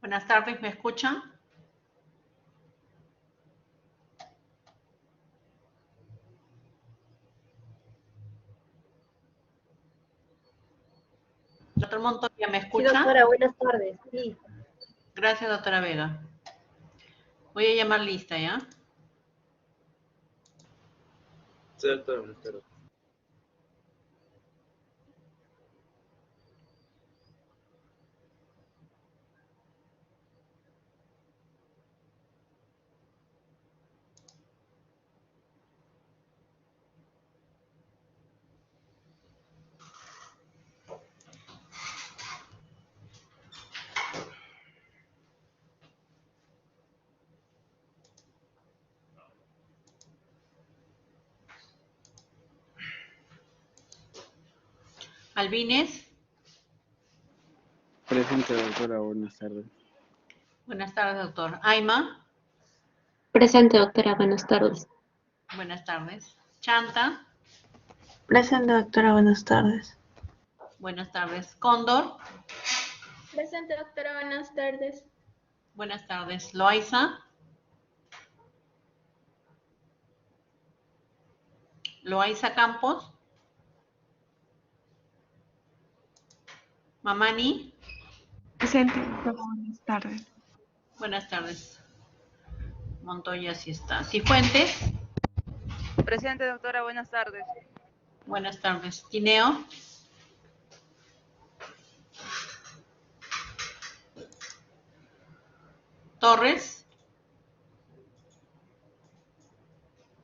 Buenas tardes, ¿me escuchan? Doctor Montoya, ¿me Sí, escucha? doctora, buenas tardes. Sí. Gracias, doctora Vega. Voy a llamar lista, ¿ya? Sí, doctora, buenas tardes. Albines. Presente, doctora, buenas tardes. Buenas tardes, doctor. Aima. Presente, doctora, buenas tardes. Buenas tardes. Chanta. Presente, doctora, buenas tardes. Buenas tardes. Cóndor. Presente, doctora, buenas tardes. Buenas tardes. Loaiza. Loaiza Campos. Mamani. Presente, doctora, buenas tardes. Buenas tardes. Montoya sí está. Cifuentes. Presente, doctora, buenas tardes. Buenas tardes. Tineo. Torres.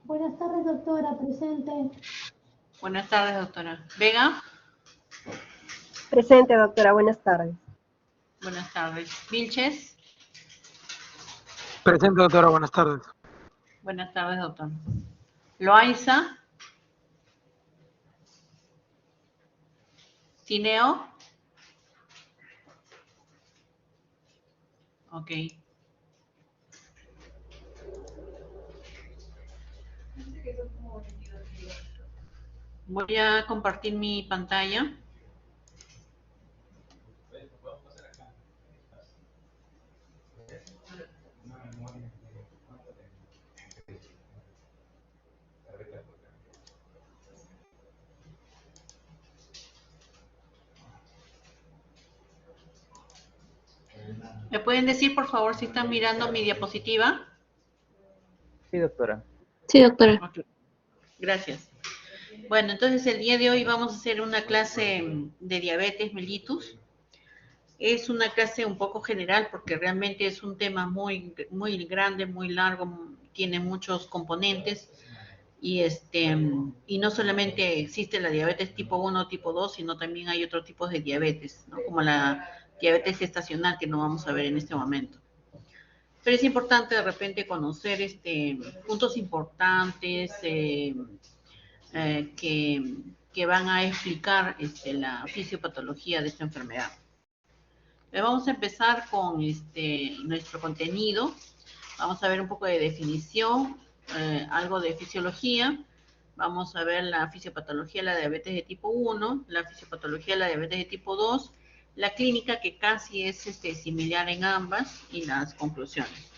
Buenas tardes, doctora, presente. Buenas tardes, doctora. Vega. Presente, doctora, buenas tardes. Buenas tardes. Vilches. Presente, doctora, buenas tardes. Buenas tardes, doctor. Loaiza. Tineo. Ok. Voy a compartir mi pantalla. ¿Me pueden decir, por favor, si están mirando mi diapositiva? Sí, doctora. Sí, doctora. Ok. Gracias. Bueno, entonces el día de hoy vamos a hacer una clase de diabetes mellitus. Es una clase un poco general porque realmente es un tema muy grande, muy largo, tiene muchos componentes y no solamente existe la diabetes tipo 1, tipo 2, sino también hay otros tipos de diabetes, ¿no? Como la diabetes gestacional que no vamos a ver en este momento. Pero es importante de repente conocer puntos importantes que van a explicar la fisiopatología de esta enfermedad. Vamos a empezar con nuestro contenido. Vamos a ver un poco de definición, algo de fisiología. Vamos a ver la fisiopatología de la diabetes de tipo 1, la fisiopatología de la diabetes de tipo 2, la clínica que casi es similar en ambas y las conclusiones.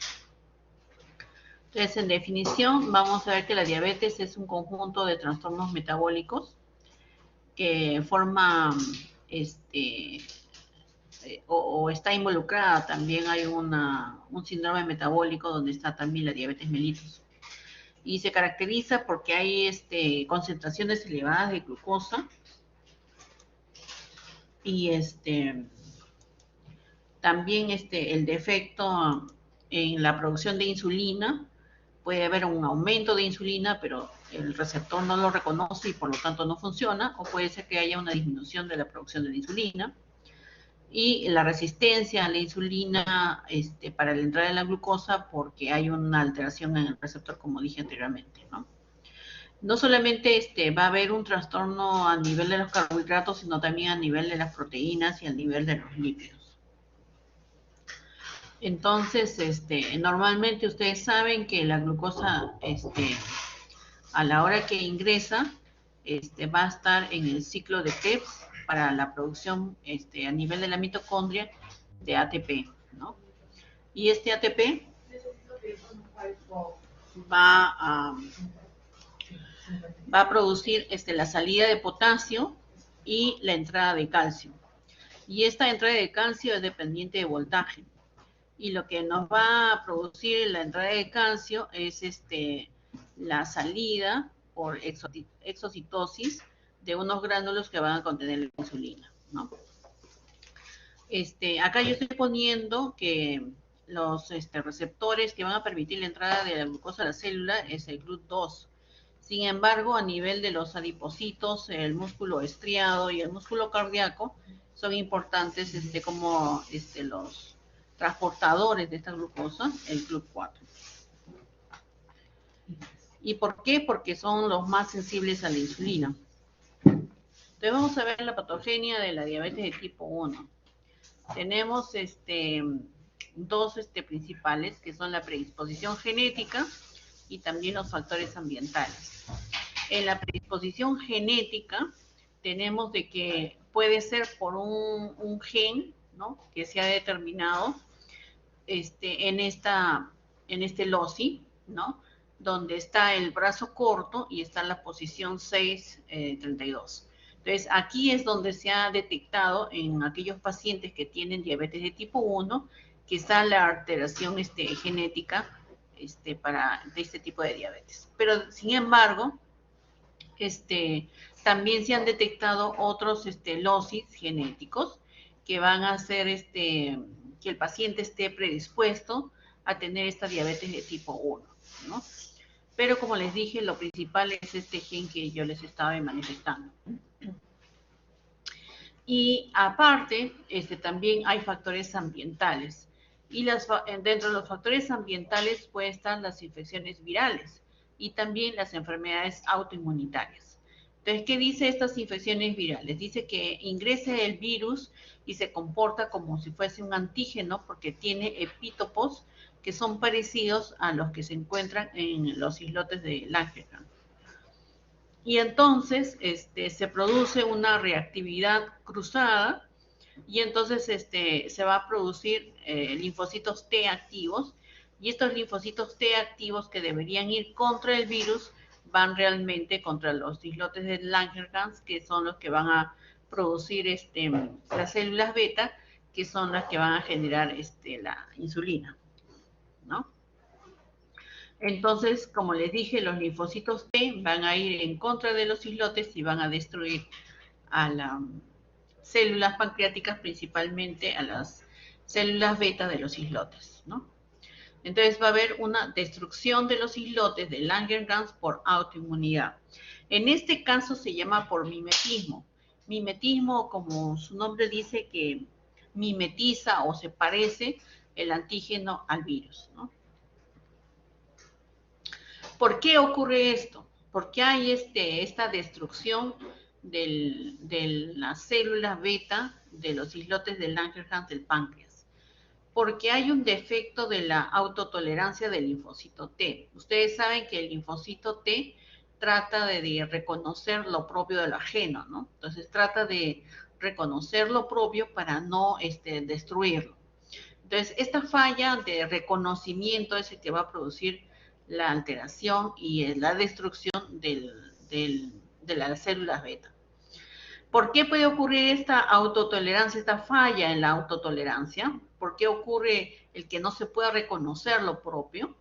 Entonces, en definición, vamos a ver que la diabetes es un conjunto de trastornos metabólicos que forma o está involucrada también hay un síndrome metabólico donde está también la diabetes mellitus. Y se caracteriza porque hay concentraciones elevadas de glucosa y también el defecto en la producción de insulina. Puede haber un aumento de insulina, pero el receptor no lo reconoce y por lo tanto no funciona, o puede ser que haya una disminución de la producción de la insulina. Y la resistencia a la insulina para la entrada de la glucosa porque hay una alteración en el receptor, como dije anteriormente, ¿no? No solamente va a haber un trastorno a nivel de los carbohidratos, sino también a nivel de las proteínas y a nivel de los lípidos. Entonces, normalmente ustedes saben que la glucosa, a la hora que ingresa, va a estar en el ciclo de Krebs para la producción a nivel de la mitocondria de ATP, ¿no? Y este ATP va a producir la salida de potasio y la entrada de calcio. Y esta entrada de calcio es dependiente de voltaje. Y lo que nos va a producir la entrada de calcio es la salida por exocitosis de unos gránulos que van a contener la insulina, ¿no? Acá yo estoy poniendo que los receptores que van a permitir la entrada de la glucosa a la célula es el GLUT2. Sin embargo, a nivel de los adipocitos, el músculo estriado y el músculo cardíaco son importantes como los transportadores de esta glucosa, el GLUT4. ¿Y por qué? Porque son los más sensibles a la insulina. Entonces vamos a ver la patogenia de la diabetes de tipo 1. Tenemos dos principales, que son la predisposición genética y también los factores ambientales. En la predisposición genética tenemos de que puede ser por un gen, ¿no?, que se ha determinado en este loci, ¿no?, donde está el brazo corto y está en la posición 632. Entonces, aquí es donde se ha detectado en aquellos pacientes que tienen diabetes de tipo 1, que está la alteración genética de este tipo de diabetes. Pero, sin embargo, también se han detectado otros locis genéticos que van a hacer que el paciente esté predispuesto a tener esta diabetes de tipo 1, ¿no? Pero, como les dije, lo principal es este gen que yo les estaba manifestando. Y aparte, también hay factores ambientales. Y dentro de los factores ambientales pueden estar las infecciones virales y también las enfermedades autoinmunitarias. Entonces, ¿qué dice estas infecciones virales? Dice que ingresa el virus y se comporta como si fuese un antígeno porque tiene epítopos que son parecidos a los que se encuentran en los islotes de Langerhans. Y entonces se produce una reactividad cruzada y entonces se va a producir linfocitos T activos, y estos linfocitos T activos que deberían ir contra el virus van realmente contra los islotes de Langerhans, que son los que van a producir las células beta, que son las que van a generar la insulina, ¿no? Entonces, como les dije, los linfocitos T van a ir en contra de los islotes y van a destruir a las células pancreáticas, principalmente a las células beta de los islotes, ¿no? Entonces va a haber una destrucción de los islotes de Langerhans por autoinmunidad. En este caso se llama por mimetismo. Mimetismo, como su nombre dice, que mimetiza o se parece el antígeno al virus, ¿no? ¿Por qué ocurre esto? ¿Por qué hay esta destrucción de las células beta de los islotes de Langerhans del páncreas? Porque hay un defecto de la autotolerancia del linfocito T. Ustedes saben que el linfocito T trata de reconocer lo propio de lo ajeno, ¿no? Entonces trata de reconocer lo propio para no destruirlo. Entonces, esta falla de reconocimiento es el que va a producir la alteración y la destrucción de las células beta. ¿Por qué puede ocurrir esta autotolerancia, esta falla en la autotolerancia? ¿Por qué ocurre el que no se pueda reconocer lo propio?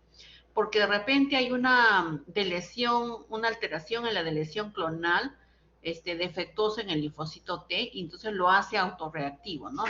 Porque de repente hay una delesión, una alteración en la delesión clonal defectuosa en el linfocito T, y entonces lo hace autorreactivo, ¿no?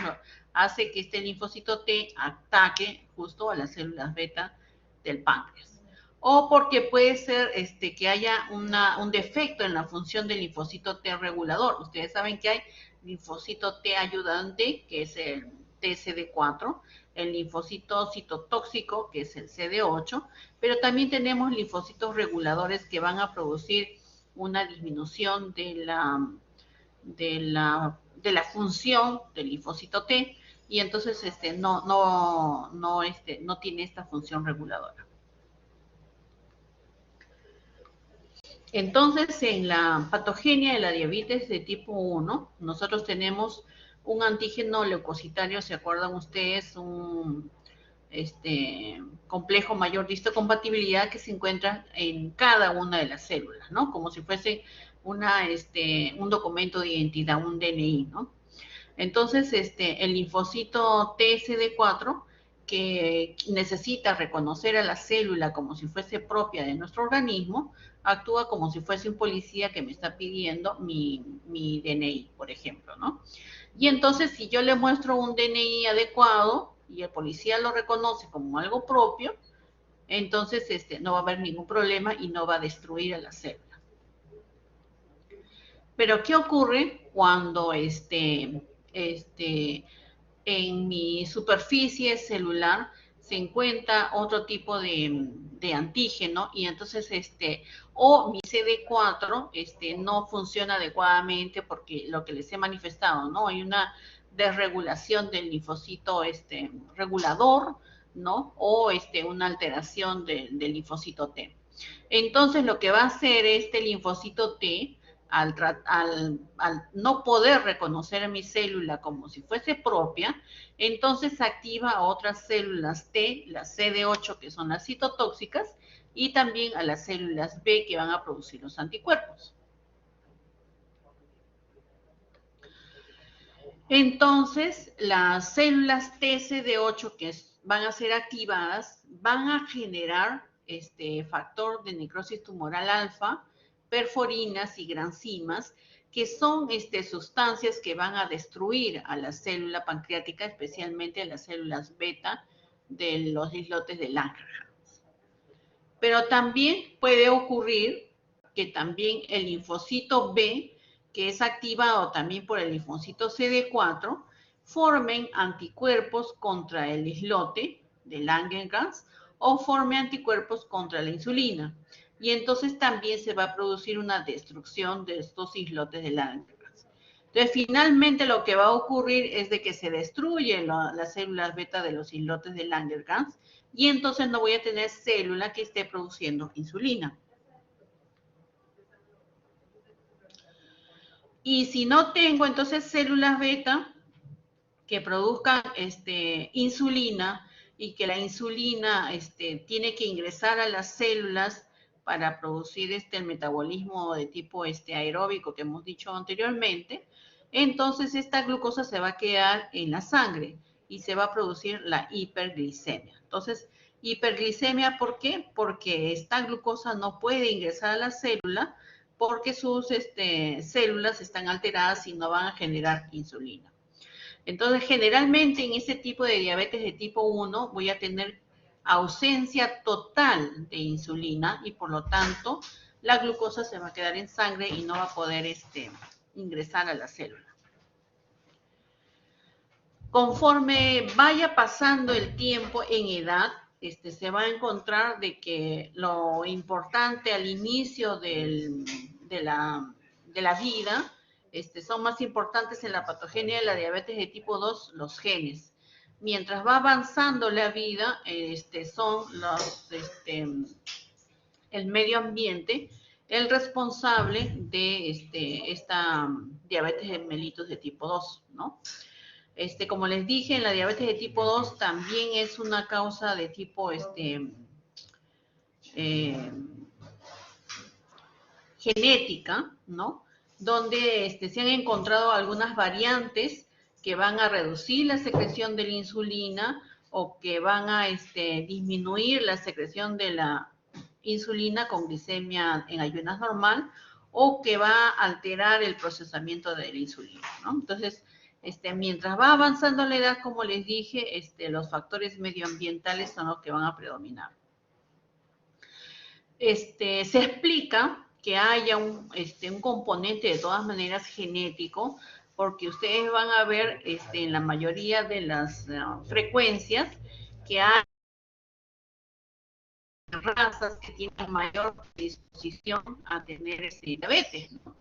Hace que este linfocito T ataque justo a las células beta del páncreas. O porque puede ser que haya un defecto en la función del linfocito T regulador. Ustedes saben que hay linfocito T ayudante, que es el TCD4, el linfocito citotóxico, que es el CD8, pero también tenemos linfocitos reguladores que van a producir una disminución de la función del linfocito T, y entonces no tiene esta función reguladora. Entonces, en la patogenia de la diabetes de tipo 1, nosotros tenemos un antígeno leucocitario, ¿se acuerdan ustedes? complejo mayor de histocompatibilidad que se encuentra en cada una de las células, ¿no? Como si fuese un documento de identidad, un DNI, ¿no? Entonces, el linfocito TSD4, que necesita reconocer a la célula como si fuese propia de nuestro organismo, actúa como si fuese un policía que me está pidiendo mi DNI, por ejemplo, ¿no? Y entonces, si yo le muestro un DNI adecuado y el policía lo reconoce como algo propio, entonces no va a haber ningún problema y no va a destruir a la célula. Pero, ¿qué ocurre cuando en mi superficie celular se encuentra otro tipo de antígeno y entonces o mi CD4 no funciona adecuadamente porque lo que les he manifestado, ¿no? Hay una desregulación del linfocito regulador, ¿no? O una alteración del linfocito T. Entonces lo que va a hacer este linfocito T al no poder reconocer a mi célula como si fuese propia, entonces activa a otras células T, las CD8, que son las citotóxicas, y también a las células B que van a producir los anticuerpos. Entonces, las células TCD8 que van a ser activadas van a generar factor de necrosis tumoral alfa, perforinas y granzimas, que son sustancias que van a destruir a la célula pancreática, especialmente a las células beta de los islotes de Langerhans. Pero también puede ocurrir que también el linfocito B, que es activado también por el linfocito CD4, formen anticuerpos contra el islote de Langerhans o forme anticuerpos contra la insulina. Y entonces también se va a producir una destrucción de estos islotes de Langerhans. Entonces, finalmente lo que va a ocurrir es de que se destruyen las células beta de los islotes de Langerhans y entonces no voy a tener célula que esté produciendo insulina. Y si no tengo entonces células beta que produzcan insulina y que la insulina tiene que ingresar a las células para producir el metabolismo de tipo aeróbico que hemos dicho anteriormente, entonces esta glucosa se va a quedar en la sangre y se va a producir la hiperglicemia. Entonces, hiperglicemia, ¿por qué? Porque esta glucosa no puede ingresar a la célula porque sus células están alteradas y no van a generar insulina. Entonces, generalmente en este tipo de diabetes de tipo 1 voy a tener ausencia total de insulina y por lo tanto la glucosa se va a quedar en sangre y no va a poder ingresar a la célula. Conforme vaya pasando el tiempo en edad, se va a encontrar de que lo importante al inicio de la vida son más importantes en la patogenia de la diabetes de tipo 2 los genes. Mientras va avanzando la vida, son el medio ambiente el responsable de esta diabetes mellitus de tipo 2, ¿no? Como les dije, en la diabetes de tipo 2 también es una causa de tipo genética, ¿no? Donde se han encontrado algunas variantes que van a reducir la secreción de la insulina o que van a disminuir la secreción de la insulina con glicemia en ayunas normal o que va a alterar el procesamiento de la insulina, ¿no? Entonces, mientras va avanzando la edad, como les dije, los factores medioambientales son los que van a predominar. Se explica que haya un componente de todas maneras genético, porque ustedes van a ver en la mayoría de las frecuencias que hay razas que tienen mayor disposición a tener diabetes, ¿no?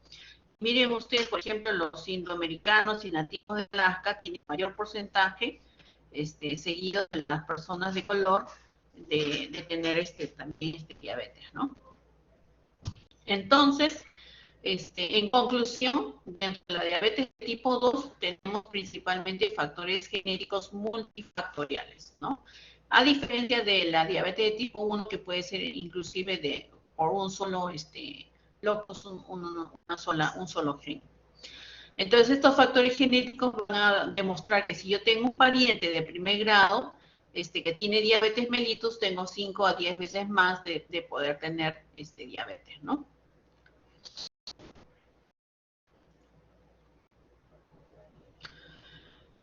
Miren ustedes, por ejemplo, los indoamericanos y nativos de Alaska tienen mayor porcentaje, seguido de las personas de color, de tener también diabetes, ¿no? Entonces, en conclusión, dentro de la diabetes tipo 2 tenemos principalmente factores genéticos multifactoriales, ¿no? A diferencia de la diabetes de tipo 1, que puede ser inclusive por un solo locus, un solo gen. Entonces, estos factores genéticos van a demostrar que si yo tengo un pariente de primer grado que tiene diabetes mellitus, tengo 5 a 10 veces más de poder tener diabetes, ¿no?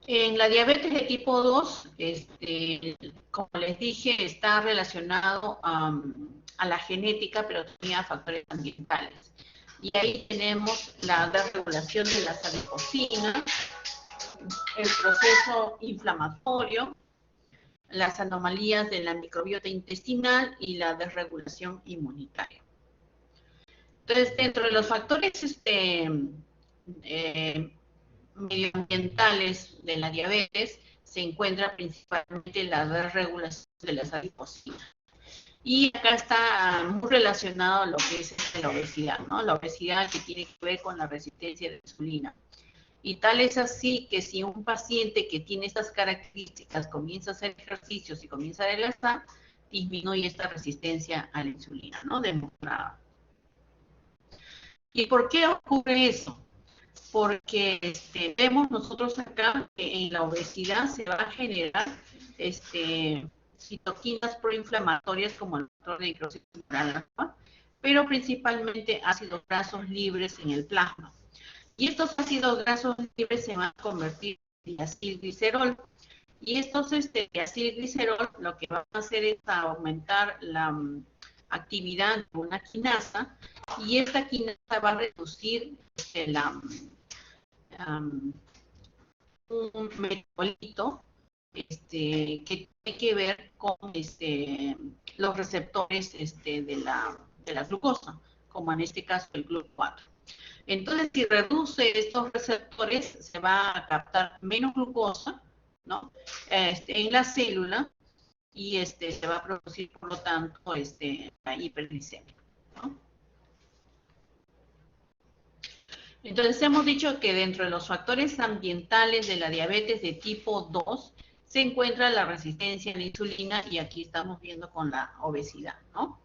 En la diabetes de tipo 2, como les dije, está relacionado a la genética, pero también a factores ambientales. Y ahí tenemos la desregulación de las adipocinas, el proceso inflamatorio, las anomalías de la microbiota intestinal y la desregulación inmunitaria. Entonces, dentro de los factores medioambientales de la diabetes se encuentra principalmente la desregulación de las adipocinas. Y acá está muy relacionado a lo que es la obesidad, ¿no? La obesidad que tiene que ver con la resistencia de la insulina. Y tal es así que si un paciente que tiene estas características comienza a hacer ejercicios y comienza a adelgazar, disminuye esta resistencia a la insulina, ¿no? Demostrada. ¿Y por qué ocurre eso? Porque vemos nosotros acá que en la obesidad se va a generar citoquinas proinflamatorias como el factor de necrosis tumoral alfa, pero principalmente ácidos grasos libres en el plasma. Y estos ácidos grasos libres se van a convertir en diacilglicerol. Y estos diacilglicerol lo que van a hacer es aumentar la actividad de una quinasa, y esta quinasa va a reducir un metabolito que tiene que ver con los receptores de la glucosa, como en este caso el GLUT4. Entonces, si reduce estos receptores, se va a captar menos glucosa, ¿no? En la célula, y se va a producir, por lo tanto, la hiperglicemia, ¿no? Entonces, hemos dicho que dentro de los factores ambientales de la diabetes de tipo 2 se encuentra la resistencia a la insulina, y aquí estamos viendo con la obesidad, ¿no?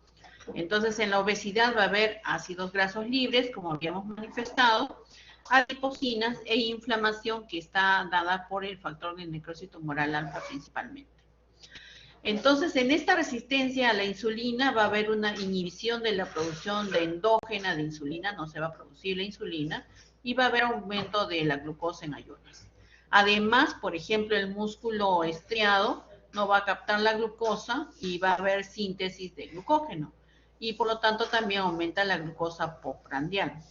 Entonces, en la obesidad va a haber ácidos grasos libres, como habíamos manifestado, adipocinas e inflamación que está dada por el factor de necrosis tumoral alfa principalmente. Entonces, en esta resistencia a la insulina va a haber una inhibición de la producción de endógena de insulina, no se va a producir la insulina, y va a haber aumento de la glucosa en ayunas. Además, por ejemplo, el músculo estriado no va a captar la glucosa y va a haber síntesis de glucógeno, y por lo tanto también aumenta la glucosa postprandial.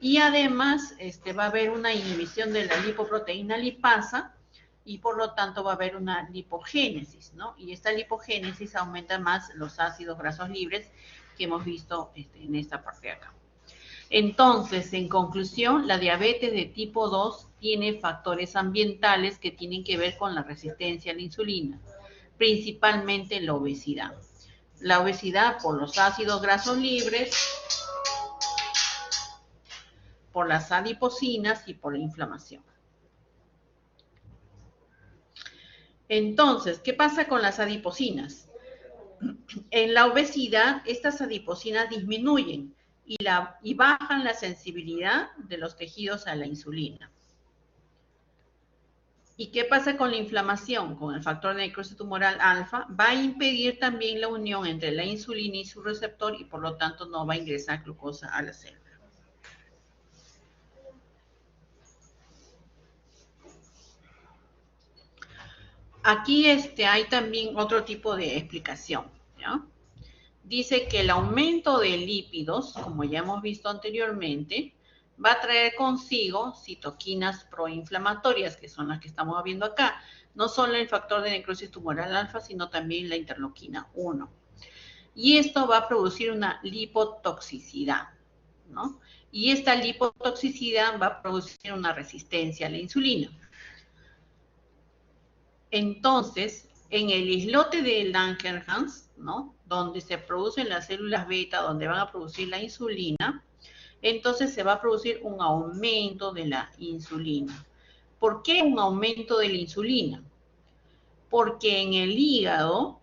Y además va a haber una inhibición de la lipoproteína lipasa, y por lo tanto va a haber una lipogénesis, ¿no? Y esta lipogénesis aumenta más los ácidos grasos libres que hemos visto en esta parte de acá. Entonces, en conclusión, la diabetes de tipo 2 tiene factores ambientales que tienen que ver con la resistencia a la insulina, principalmente la obesidad. La obesidad por los ácidos grasos libres, por las adipocinas y por la inflamación. Entonces, ¿qué pasa con las adipocinas? En la obesidad, estas adipocinas disminuyen y bajan la sensibilidad de los tejidos a la insulina. ¿Y qué pasa con la inflamación? Con el factor de necrosis tumoral alfa, va a impedir también la unión entre la insulina y su receptor, y por lo tanto no va a ingresar glucosa a la célula. Aquí hay también otro tipo de explicación, ¿ya? Dice que el aumento de lípidos, como ya hemos visto anteriormente, va a traer consigo citoquinas proinflamatorias, que son las que estamos viendo acá. No solo el factor de necrosis tumoral alfa, sino también la interleuquina 1. Y esto va a producir una lipotoxicidad, ¿no? Y esta lipotoxicidad va a producir una resistencia a la insulina. Entonces, en el islote de Langerhans, ¿no?, donde se producen las células beta, donde van a producir la insulina, entonces se va a producir un aumento de la insulina. ¿Por qué un aumento de la insulina? porque en el hígado,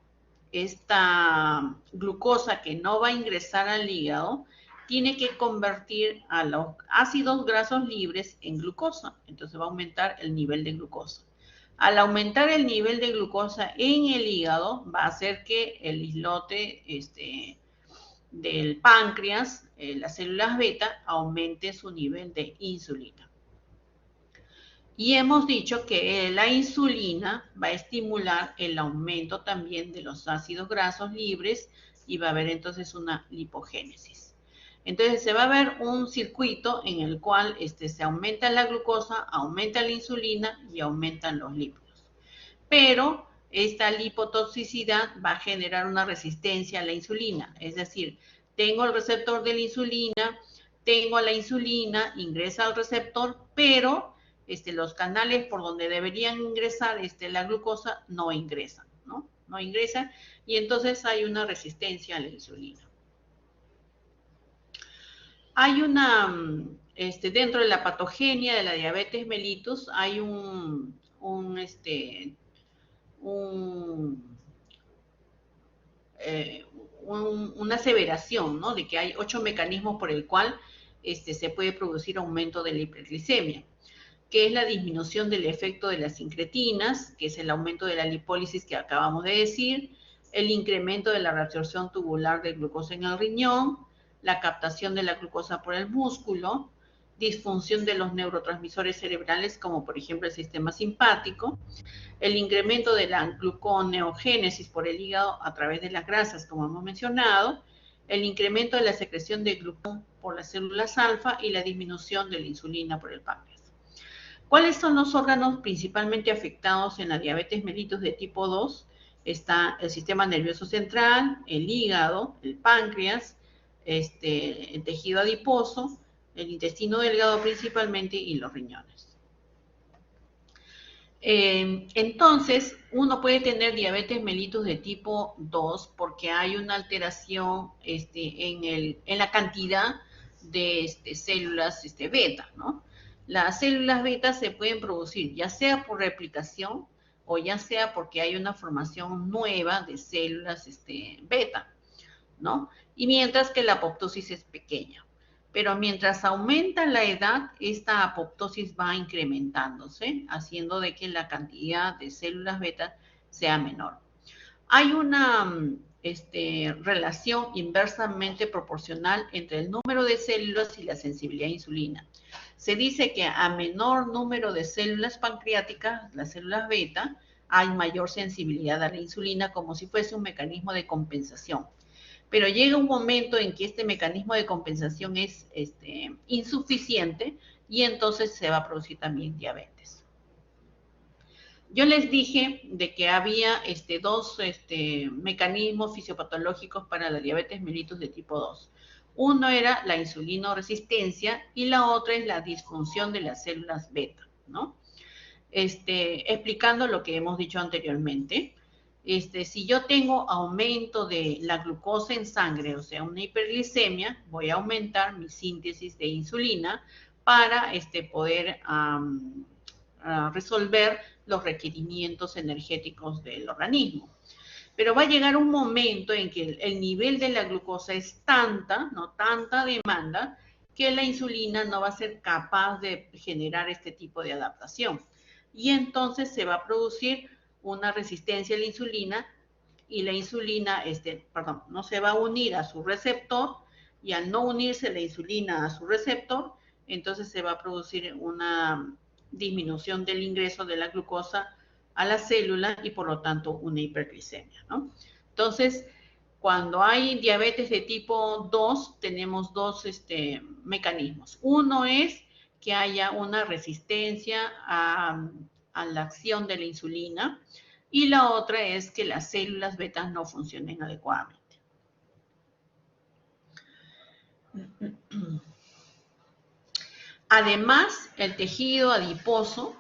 esta glucosa que no va a ingresar al hígado, tiene que convertir a los ácidos grasos libres en glucosa. Entonces va a aumentar el nivel de glucosa. Al aumentar el nivel de glucosa en el hígado, va a hacer que el islote del páncreas, las células beta, aumente su nivel de insulina. Y hemos dicho que la insulina va a estimular el aumento también de los ácidos grasos libres y va a haber entonces una lipogénesis. Entonces se va a ver un circuito en el cual se aumenta la glucosa, aumenta la insulina y aumentan los lípidos. Pero esta lipotoxicidad va a generar una resistencia a la insulina. Es decir, tengo el receptor de la insulina, tengo la insulina, ingresa al receptor, pero los canales por donde deberían ingresar la glucosa no ingresan, ¿no? No ingresan y entonces hay una resistencia a la insulina. Hay una, dentro de la patogenia de la diabetes mellitus, hay una aseveración, ¿no? De que hay 8 mecanismos por el cual se puede producir aumento de la hiperglicemia, que es la disminución del efecto de las incretinas, que es el aumento de la lipólisis que acabamos de decir, el incremento de la reabsorción tubular de glucosa en el riñón, la captación de la glucosa por el músculo, disfunción de los neurotransmisores cerebrales, como por ejemplo el sistema simpático, el incremento de la gluconeogénesis por el hígado a través de las grasas, como hemos mencionado, el incremento de la secreción de glucón por las células alfa y la disminución de la insulina por el páncreas. ¿Cuáles son los órganos principalmente afectados en la diabetes mellitus de tipo 2? Está el sistema nervioso central, el hígado, el páncreas, el tejido adiposo, el intestino delgado principalmente y los riñones. Entonces, uno puede tener diabetes mellitus de tipo 2 porque hay una alteración en la cantidad de células beta, ¿no? Las células beta se pueden producir ya sea por replicación o ya sea porque hay una formación nueva de células beta, ¿no? Y mientras que la apoptosis es pequeña. Pero mientras aumenta la edad, esta apoptosis va incrementándose, haciendo de que la cantidad de células beta sea menor. Hay una relación inversamente proporcional entre el número de células y la sensibilidad a insulina. Se dice que a menor número de células pancreáticas, las células beta, hay mayor sensibilidad a la insulina como si fuese un mecanismo de compensación. Pero llega un momento en que este mecanismo de compensación es insuficiente y entonces se va a producir también diabetes. Yo les dije de que había dos mecanismos fisiopatológicos para la diabetes mellitus de tipo 2. Uno era la insulinoresistencia y la otra es la disfunción de las células beta, ¿no? Explicando lo que hemos dicho anteriormente. Si yo tengo aumento de la glucosa en sangre, o sea, una hiperglicemia, voy a aumentar mi síntesis de insulina para poder resolver los requerimientos energéticos del organismo. Pero va a llegar un momento en que el nivel de la glucosa es tanta, no tanta demanda, que la insulina no va a ser capaz de generar este tipo de adaptación. Y entonces se va a producir una resistencia a la insulina y la insulina, no se va a unir a su receptor y al no unirse la insulina a su receptor, entonces se va a producir una disminución del ingreso de la glucosa a la célula y por lo tanto una hiperglicemia, ¿no? Entonces, cuando hay diabetes de tipo 2, tenemos dos mecanismos. Uno es que haya una resistencia a la acción de la insulina y la otra es que las células beta no funcionen adecuadamente. Además, el tejido adiposo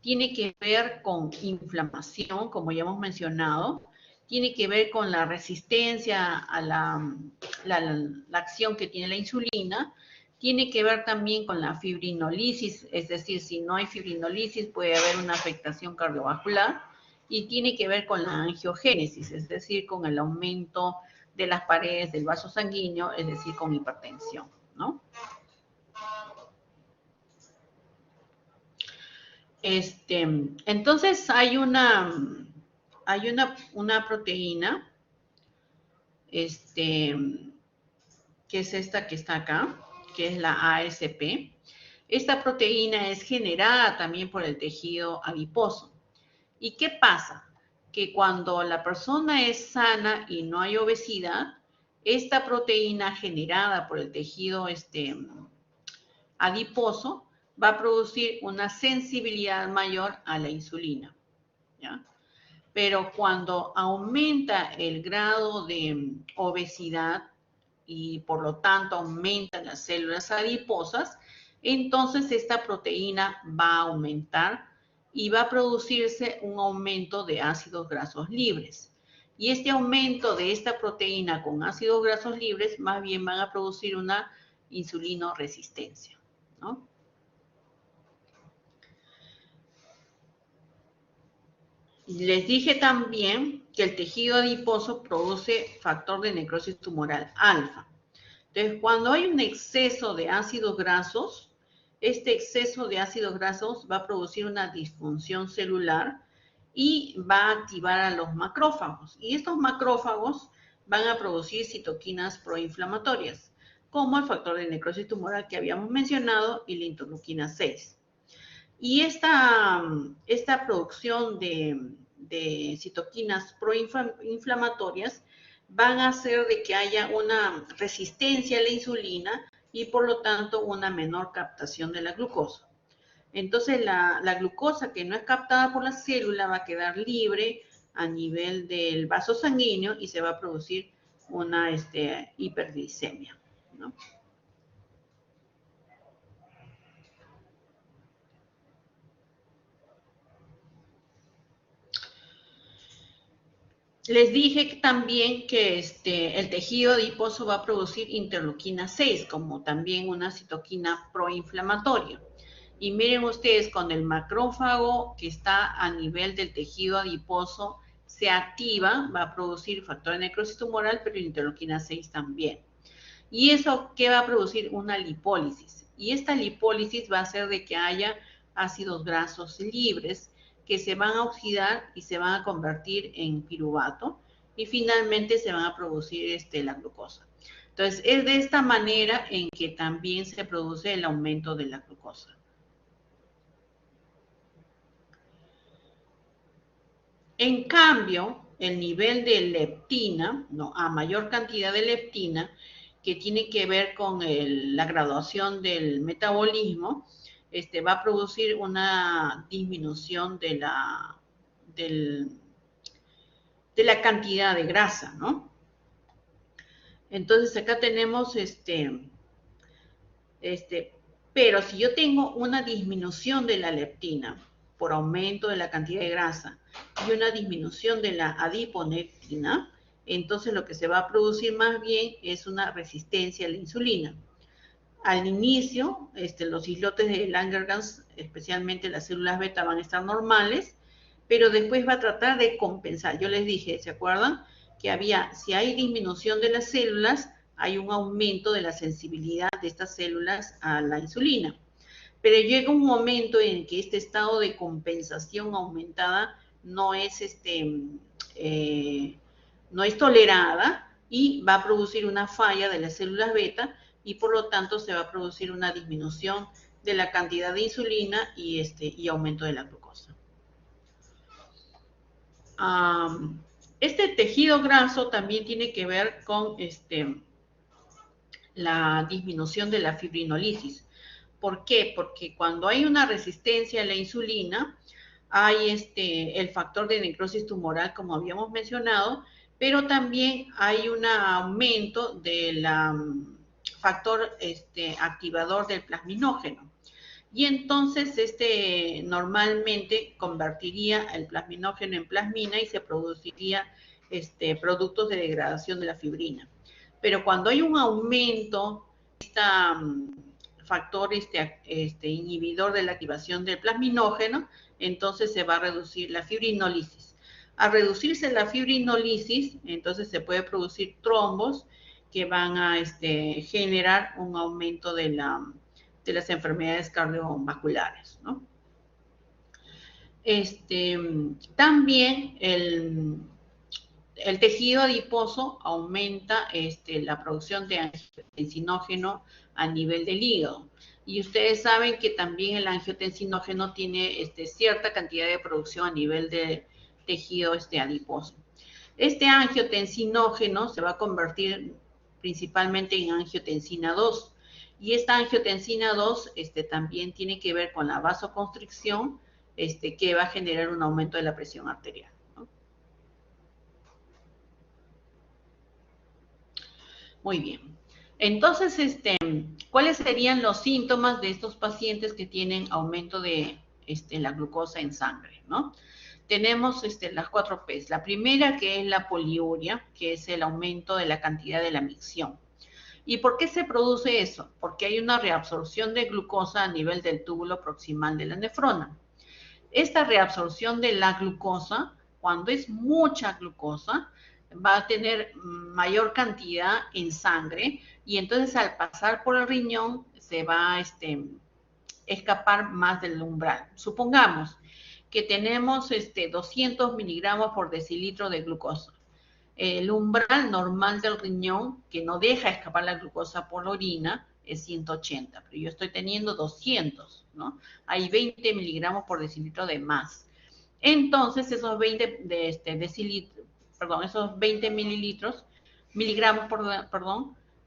tiene que ver con inflamación, como ya hemos mencionado, tiene que ver con la resistencia a la acción que tiene la insulina, tiene que ver también con la fibrinolisis, es decir, si no hay fibrinolisis puede haber una afectación cardiovascular, y tiene que ver con la angiogénesis, es decir, con el aumento de las paredes del vaso sanguíneo, es decir, con hipertensión, ¿no? Entonces hay una proteína, que es esta que está acá, que es la ASP. Esta proteína es generada también por el tejido adiposo. ¿Y qué pasa? Que cuando la persona es sana y no hay obesidad, esta proteína generada por el tejido adiposo va a producir una sensibilidad mayor a la insulina, ¿ya? Pero cuando aumenta el grado de obesidad y por lo tanto aumentan las células adiposas, entonces esta proteína va a aumentar y va a producirse un aumento de ácidos grasos libres. Y este aumento de esta proteína con ácidos grasos libres más bien van a producir una insulinoresistencia, ¿no? Les dije también que el tejido adiposo produce factor de necrosis tumoral alfa. Entonces, cuando hay un exceso de ácidos grasos, este exceso de ácidos grasos va a producir una disfunción celular y va a activar a los macrófagos. Y estos macrófagos van a producir citoquinas proinflamatorias, como el factor de necrosis tumoral que habíamos mencionado y la interleuquina 6. Y esta producción de citoquinas proinflamatorias van a hacer de que haya una resistencia a la insulina y por lo tanto una menor captación de la glucosa. Entonces la glucosa que no es captada por la célula va a quedar libre a nivel del vaso sanguíneo y se va a producir una hiperglicemia, ¿no? Les dije también que el tejido adiposo va a producir interleuquina 6, como también una citoquina proinflamatoria. Y miren ustedes, cuando el macrófago que está a nivel del tejido adiposo se activa, va a producir factor de necrosis tumoral, pero interleuquina 6 también. ¿Y eso qué va a producir? Una lipólisis. Y esta lipólisis va a hacer de que haya ácidos grasos libres, que se van a oxidar y se van a convertir en piruvato y finalmente se van a producir la glucosa. Entonces, es de esta manera en que también se produce el aumento de la glucosa. En cambio, el nivel de leptina, a mayor cantidad de leptina, que tiene que ver con la graduación del metabolismo, va a producir una disminución de la cantidad de grasa, ¿no? Entonces acá tenemos pero si yo tengo una disminución de la leptina por aumento de la cantidad de grasa y una disminución de la adiponectina, entonces lo que se va a producir más bien es una resistencia a la insulina. Al inicio, los islotes de Langerhans, especialmente las células beta, van a estar normales, pero después va a tratar de compensar. Yo les dije, ¿se acuerdan? Que si hay disminución de las células, hay un aumento de la sensibilidad de estas células a la insulina. Pero llega un momento en que este estado de compensación aumentada no es tolerada y va a producir una falla de las células beta y por lo tanto se va a producir una disminución de la cantidad de insulina y aumento de la glucosa. Este tejido graso también tiene que ver con la disminución de la fibrinolisis. ¿Por qué? Porque cuando hay una resistencia a la insulina, hay el factor de necrosis tumoral, como habíamos mencionado, pero también hay un aumento del factor activador del plasminógeno. Y entonces normalmente convertiría el plasminógeno en plasmina y se produciría productos de degradación de la fibrina. Pero cuando hay un aumento de este factor inhibidor de la activación del plasminógeno, entonces se va a reducir la fibrinólisis. Al reducirse la fibrinólisis, entonces se puede producir trombos que van a generar un aumento de las enfermedades cardiovasculares, ¿no? También el tejido adiposo aumenta la producción de angiotensinógeno a nivel del hígado. Y ustedes saben que también el angiotensinógeno tiene cierta cantidad de producción a nivel de tejido adiposo. Este angiotensinógeno se va a convertir principalmente en angiotensina 2. Y esta angiotensina 2 también tiene que ver con la vasoconstricción, que va a generar un aumento de la presión arterial, ¿no? Muy bien. Entonces, ¿cuáles serían los síntomas de estos pacientes que tienen aumento de la glucosa en sangre, ¿no? Tenemos las 4 P's. La primera, que es la poliuria, que es el aumento de la cantidad de la micción. ¿Y por qué se produce eso? Porque hay una reabsorción de glucosa a nivel del túbulo proximal de la nefrona. Esta reabsorción de la glucosa, cuando es mucha glucosa, va a tener mayor cantidad en sangre y entonces al pasar por el riñón se va a escapar más del umbral. Supongamos que tenemos 200 miligramos por decilitro de glucosa. El umbral normal del riñón, que no deja escapar la glucosa por la orina, es 180, pero yo estoy teniendo 200, ¿no? Hay 20 miligramos por decilitro de más. Entonces, esos 20 miligramos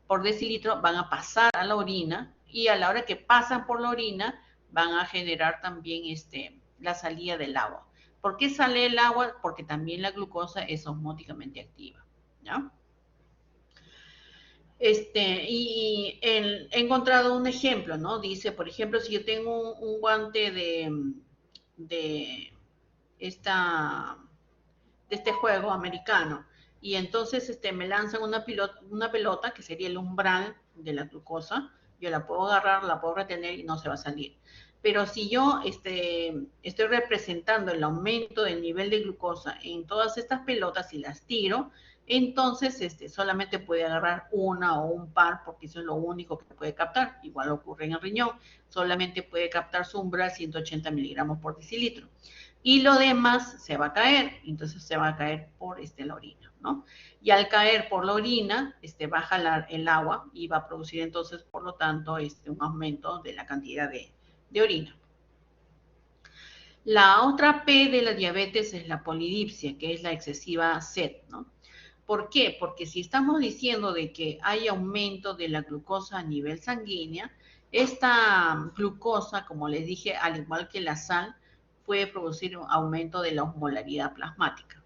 por decilitro van a pasar a la orina y a la hora que pasan por la orina van a generar también la salida del agua. ¿Por qué sale el agua? Porque también la glucosa es osmóticamente activa, ¿ya? Y he encontrado un ejemplo, ¿no? Dice, por ejemplo, si yo tengo un guante de este juego americano y entonces me lanzan una pelota que sería el umbral de la glucosa, yo la puedo agarrar, la puedo retener y no se va a salir. Pero si yo estoy representando el aumento del nivel de glucosa en todas estas pelotas y las tiro, entonces solamente puede agarrar una o un par porque eso es lo único que puede captar. Igual ocurre en el riñón, solamente puede captar su umbral 180 miligramos por decilitro. Y lo demás se va a caer, entonces se va a caer por la orina, ¿no? Y al caer por la orina, baja el agua y va a producir entonces, por lo tanto, un aumento de la cantidad de orina. La otra P de la diabetes es la polidipsia, que es la excesiva sed, ¿no? ¿Por qué? Porque si estamos diciendo de que hay aumento de la glucosa a nivel sanguínea, esta glucosa, como les dije, al igual que la sal, puede producir un aumento de la osmolaridad plasmática.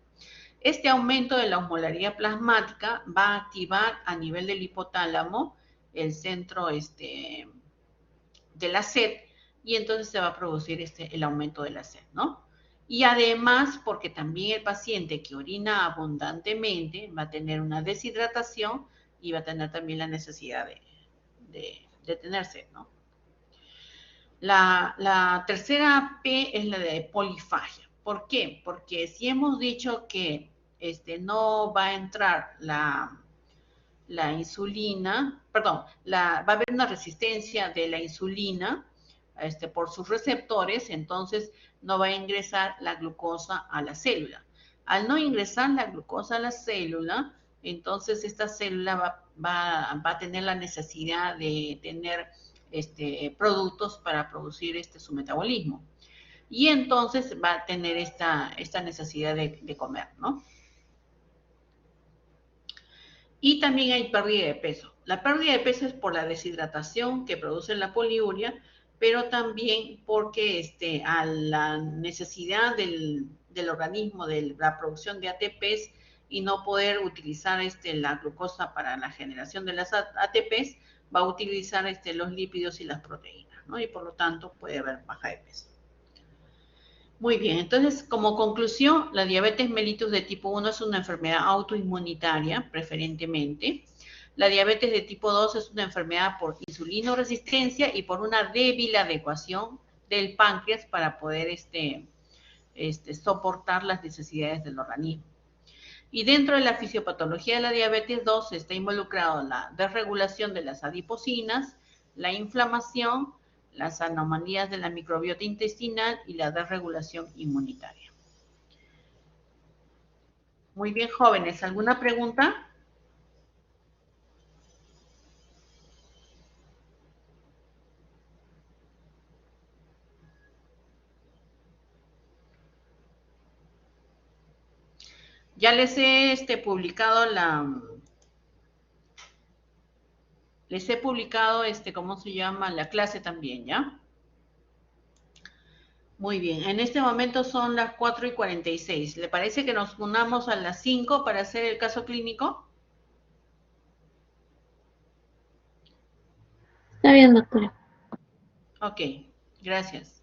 Este aumento de la osmolaridad plasmática va a activar a nivel del hipotálamo el centro de la sed y entonces se va a producir el aumento de la sed, ¿no? Y además, porque también el paciente que orina abundantemente va a tener una deshidratación y va a tener también la necesidad de tener sed, ¿no? La tercera P es la de polifagia. ¿Por qué? Porque si hemos dicho que no va a entrar la insulina, perdón, va a haber una resistencia de la insulina por sus receptores, entonces no va a ingresar la glucosa a la célula. Al no ingresar la glucosa a la célula, entonces esta célula va a tener la necesidad de tener productos para producir su metabolismo. Y entonces va a tener esta necesidad de comer, ¿no? Y también hay pérdida de peso. La pérdida de peso es por la deshidratación que produce la poliuria, pero también porque a la necesidad del organismo de la producción de ATPs y no poder utilizar la glucosa para la generación de las ATPs, va a utilizar los lípidos y las proteínas, ¿no? Y por lo tanto puede haber baja de peso. Muy bien, entonces como conclusión, la diabetes mellitus de tipo 1 es una enfermedad autoinmunitaria, preferentemente. La diabetes de tipo 2 es una enfermedad por insulinoresistencia y por una débil adecuación del páncreas para poder soportar las necesidades del organismo. Y dentro de la fisiopatología de la diabetes 2 está involucrado la desregulación de las adipocinas, la inflamación, las anomalías de la microbiota intestinal y la desregulación inmunitaria. Muy bien, jóvenes, ¿alguna pregunta? Ya les he publicado ¿cómo se llama? La clase también, ¿ya? Muy bien, en este momento son las 4:46. ¿Le parece que nos unamos a las 5 para hacer el caso clínico? Está bien, doctora. Ok, gracias.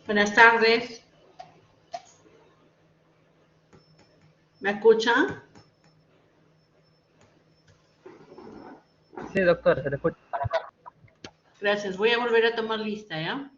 Buenas tardes. ¿Me escuchan? Sí, doctora, se le escucha. Gracias. Voy a volver a tomar lista, ¿ya?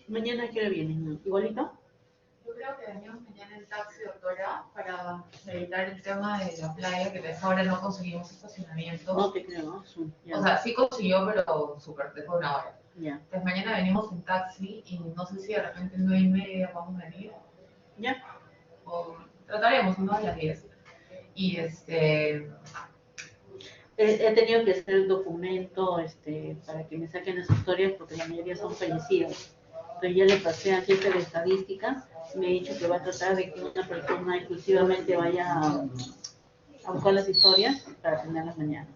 Mañana, ¿a qué hora vienen? ¿Igualito? Yo creo que venimos mañana en taxi, doctora, para evitar el tema de la playa, que a ahora no conseguimos estacionamiento. No te creo, ¿no? Ya. O sea, sí consiguió, pero súper, dejó una hora. Ya. Entonces mañana venimos en taxi y no sé si de repente 9:30 vamos a venir. Ya. O trataremos, no a las 10. Y He tenido que hacer el documento para que me saquen las historias porque la mayoría son fallecidos. Entonces ya le pasé al jefe de estadística y me ha dicho que va a tratar de que una persona exclusivamente vaya a buscar las historias para tenerlas mañana.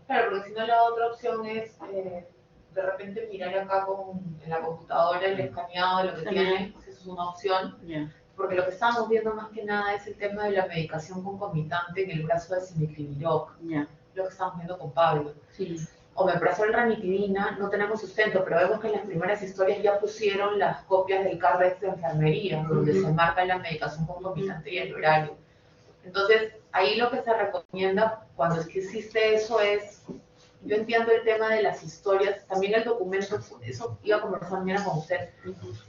Claro, porque si no la otra opción es de repente mirar acá en la computadora el escaneado de lo que tienen, pues eso es una opción. Ya. Porque lo que estamos viendo más que nada es el tema de la medicación concomitante en el brazo de cimicliniroc. Ya. Lo que estamos viendo con Pablo. Sí. Omeprazol, ranitidina, no tenemos sustento, pero vemos que en las primeras historias ya pusieron las copias del CARDEX de enfermería, donde se marca la medicación concomitante y el horario. Entonces, ahí lo que se recomienda cuando es que existe eso es, yo entiendo el tema de las historias, también el documento, eso iba a conversar mañana con usted,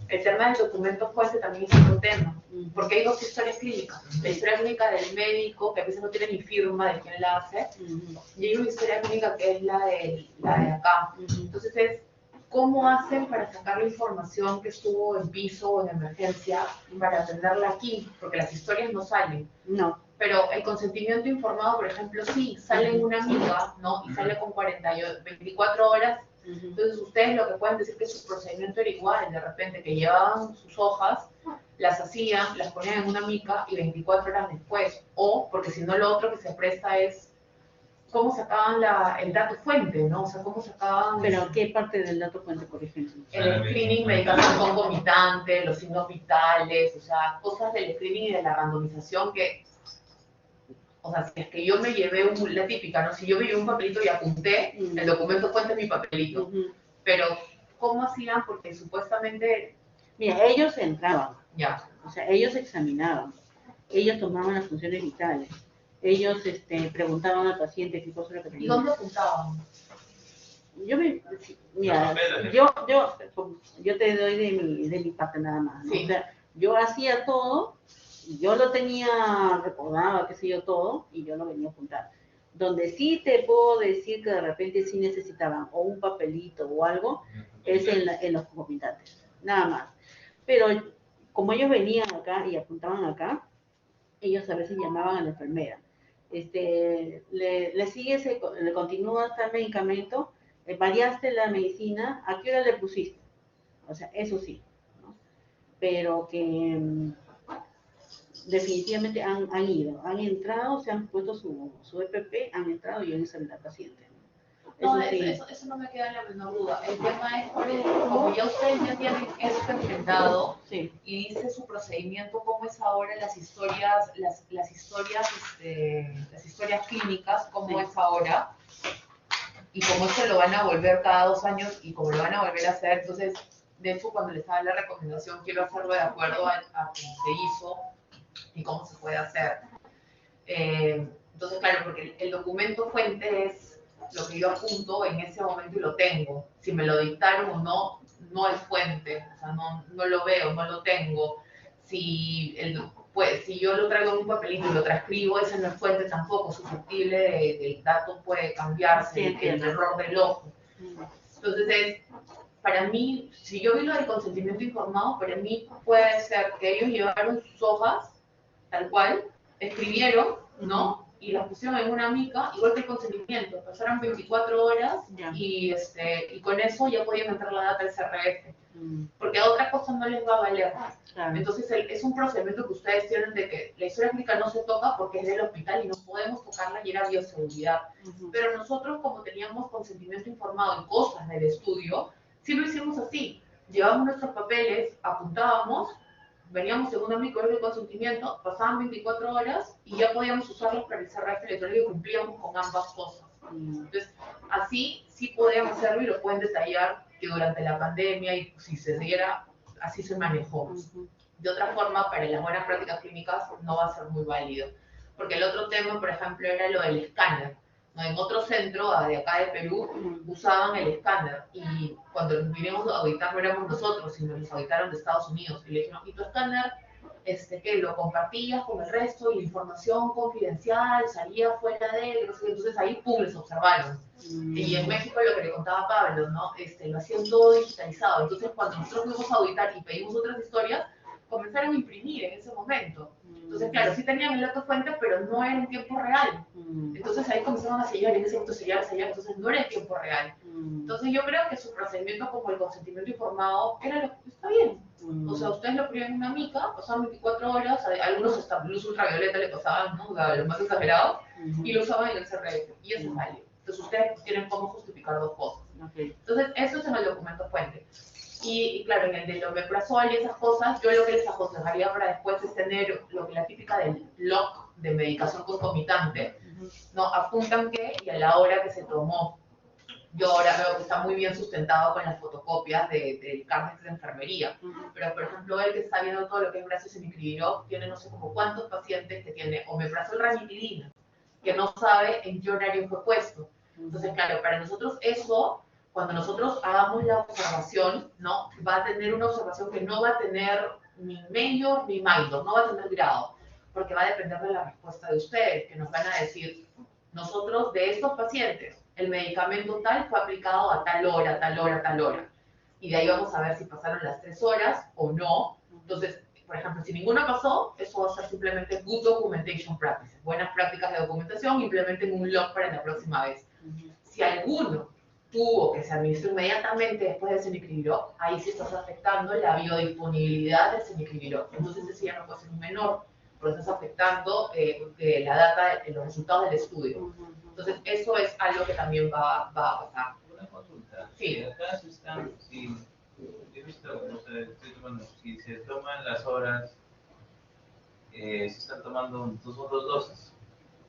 el tema del documento fuente también es otro tema, porque hay dos historias clínicas, la historia clínica del médico, que a veces no tiene ni firma de quién la hace, y hay una historia clínica que es la de acá. Entonces es, ¿cómo hacen para sacar la información que estuvo en piso o en emergencia para atenderla aquí? Porque las historias no salen. No. Pero el consentimiento informado, por ejemplo, sí, sale en una amiga, ¿no? Y sale con 24 horas. Entonces ustedes lo que pueden decir que su procedimiento era igual, de repente que llevaban sus hojas, las hacían, las ponían en una mica y 24 horas después. O, porque si no lo otro que se presta es cómo sacaban el dato fuente, ¿no? O sea, cómo sacaban... ¿Pero qué parte del dato fuente, por ejemplo? El screening, medicación concomitante, los signos vitales, o sea, cosas del screening y de la randomización que... O sea, si es que yo me llevé la típica, ¿no? Si yo me llevé un papelito y apunté, el documento fuente es mi papelito. Pero, ¿cómo hacían? Porque supuestamente... Mira, ellos entraban. Ya. O sea, ellos examinaban. Ellos tomaban las funciones vitales. Ellos preguntaban al paciente qué cosa era lo que tenía. ¿Y dónde apuntaban? Mira, yo te doy de mi parte nada más, ¿no? Sí. O sea, yo hacía todo, yo lo tenía, recordaba, qué sé yo, todo, y yo lo venía a apuntar. Donde sí te puedo decir que de repente sí necesitaban o un papelito o algo, es en los concomitantes, nada más. Pero como ellos venían acá y apuntaban acá, ellos a veces llamaban a la enfermera. Le sigues, le continúas el medicamento, variaste la medicina, ¿a qué hora le pusiste? O sea, eso sí, ¿no? Pero que definitivamente han ido, han entrado, se han puesto su EPP, han entrado y han salido al paciente. No, sí. eso no me queda la menor duda. El tema es, como ya ustedes ya tienen esto enfrentado, sí, y dice su procedimiento, cómo es ahora las historias clínicas, cómo sí. es ahora, y cómo esto lo van a volver cada 2 años y cómo lo van a volver a hacer. Entonces, de hecho, cuando les haga la recomendación, quiero hacerlo de acuerdo a cómo se hizo y cómo se puede hacer. Entonces, claro, porque el documento fuente es lo que yo apunto en ese momento y lo tengo. Si me lo dictaron o no, no es fuente, o sea, no lo veo, no lo tengo. Si yo lo traigo en un papelito y lo transcribo, ese no es fuente tampoco, susceptible del dato puede cambiarse, sí, el error del ojo. Entonces, para mí, si yo vi lo del consentimiento informado, para mí puede ser que ellos llevaron sus hojas, tal cual, escribieron, ¿no? Y las pusieron en una mica, igual que el consentimiento. Pasaron 24 horas y con eso ya podían entrar la data al CRF. Porque a otra cosa no les va a valer. Claro. Entonces es un procedimiento que ustedes tienen de que la historia clínica no se toca porque es del hospital y no podemos tocarla y era bioseguridad. Pero nosotros, como teníamos consentimiento informado en cosas del estudio, sí lo hicimos así. llevábamos nuestros papeles, apuntábamos, veníamos en una micro de consentimiento, pasaban 24 horas y ya podíamos usarlos para el cerraje electrónico y cumplíamos con ambas cosas. Entonces, así sí podíamos hacerlo y lo pueden detallar que durante la pandemia y si se diera, así se manejó. De otra forma, para las buenas prácticas clínicas no va a ser muy válido. Porque el otro tema, por ejemplo, era lo del escáner. ¿No? En otro centro de acá de Perú usaban el escáner y cuando nos vinimos a auditar no éramos nosotros, sino nos auditaron de Estados Unidos. Y le dijeron, ¿y tu escáner que lo compartías con el resto y la información confidencial salía fuera de él? Entonces ahí, pum, les observaron. Y en México, lo que le contaba Pablo, ¿no? Lo hacían todo digitalizado. Entonces, cuando nosotros fuimos a auditar y pedimos otras historias, comenzaron a imprimir en ese momento. Entonces, claro, sí tenían el dato fuente, pero no era en tiempo real. Entonces ahí comenzaron a sellar, en ese momento sellar, entonces no era en tiempo real. Entonces yo creo que su procedimiento como el consentimiento informado era lo que está bien. O sea, ustedes lo ponían en una mica, pasaban 24 horas, algunos hasta luz ultravioleta le pasaban, ¿no? Los más exagerados, y lo usaban en el CRF, y eso es válido. Entonces ustedes tienen cómo justificar dos cosas. Entonces eso es en el documento fuente. Y claro, en el del omeprazol y esas cosas, yo lo que les aconsejaría para después es tener lo que la típica del log de medicación concomitante, ¿no? Apuntan qué y a la hora que se tomó. Yo ahora veo que está muy bien sustentado con las fotocopias del carnet de enfermería, pero por ejemplo, él que está viendo todo lo que es Brasil Cenicriviró, tiene no sé como cuántos pacientes que tiene omeprazol ranitidina, que no sabe en qué horario fue puesto. Entonces, claro, para nosotros eso, cuando nosotros hagamos la observación, ¿no? Va a tener una observación que no va a tener ni mayor ni minor, no va a tener grado, porque va a depender de la respuesta de ustedes, que nos van a decir, nosotros de estos pacientes, el medicamento tal fue aplicado a tal hora, tal hora, tal hora. Y de ahí vamos a ver si pasaron las 3 horas o no. Entonces, por ejemplo, si ninguna pasó, eso va a ser simplemente Good Documentation Practices, buenas prácticas de documentación, implementen un log para la próxima vez. Si alguno tuvo que se administró inmediatamente después del cenicriviró, ahí sí estás afectando la biodisponibilidad del cenicriviró. Entonces ese ya no puede ser un menor, porque estás afectando la data, los resultados del estudio. Entonces eso es algo que también va a pasar. Una consulta. Sí. Acá se están, he visto, o sea, si se toman las horas, se están tomando son 2 dosis.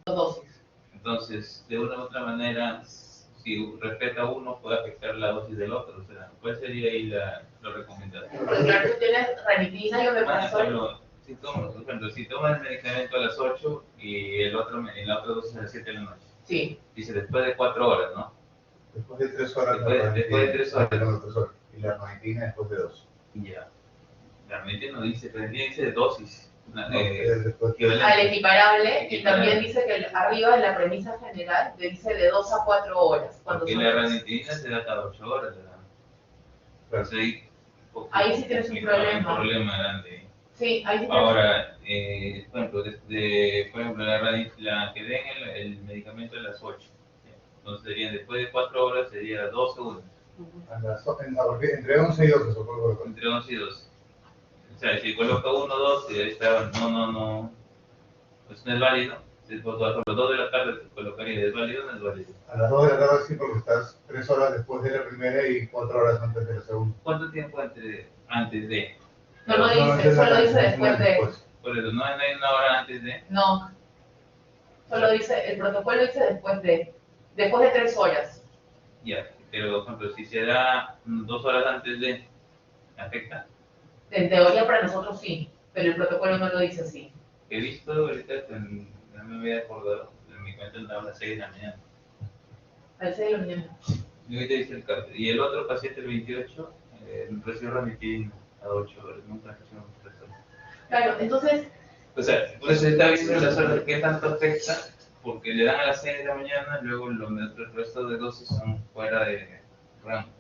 2 dosis. Entonces, de una u otra manera, si respeta uno, puede afectar la dosis del otro. O sea, ¿cuál sería ahí la recomendación? Porque claro, tú tienes ranitidina y omeprazol. Por ejemplo, si tomas el medicamento a las 8 y en la otra dosis a las 7 de la noche. Sí. Dice después de 4 horas, ¿no? Después de 3 horas. Después de 3 horas. Y la ranitidina después de 2. Ya. Realmente no dice, pero dice de dosis. Al equiparable, y también dice que arriba en la premisa general dice de 2 a 4 horas. Porque la ranitidina se da cada 8 horas, ¿verdad? Entonces, ahí sí tienes un problema. Un problema grande. Sí, ahí sí tienes. Ahora, por ejemplo, la que den el medicamento a las 8. Entonces serían después de 4 horas sería 2 segundos. Entre 11 y 12 se puede colocar. Entre 11 y 12. O sea, si coloca 1, 2, y ahí está, no, pues no es válido. Si a las 2 de la tarde se colocaría, ¿es válido o no es válido? A las 2 de la tarde sí, porque estás 3 horas después de la primera y 4 horas antes de la segunda. ¿Cuánto tiempo antes de? No dice, solo dice después de. Por eso, no hay una hora antes de. No. Solo dice, el protocolo dice después de 3 horas. Ya, pero por ejemplo, si se da 2 horas antes de, ¿afecta? En teoría para nosotros sí, pero el protocolo no lo dice así. He visto ahorita, no me había acordado, en mi cuenta andaba a las 6 de la mañana. A las 6 de la mañana. Y ahorita dice el cartel. Y el otro paciente, el 28, recibió ranitidina a 8 horas, nunca recibió 3 horas. Claro, entonces. O sea, por eso está viendo las horas qué tanto afecta, porque le dan a las 6 de la mañana, luego el resto de dosis son fuera de rango.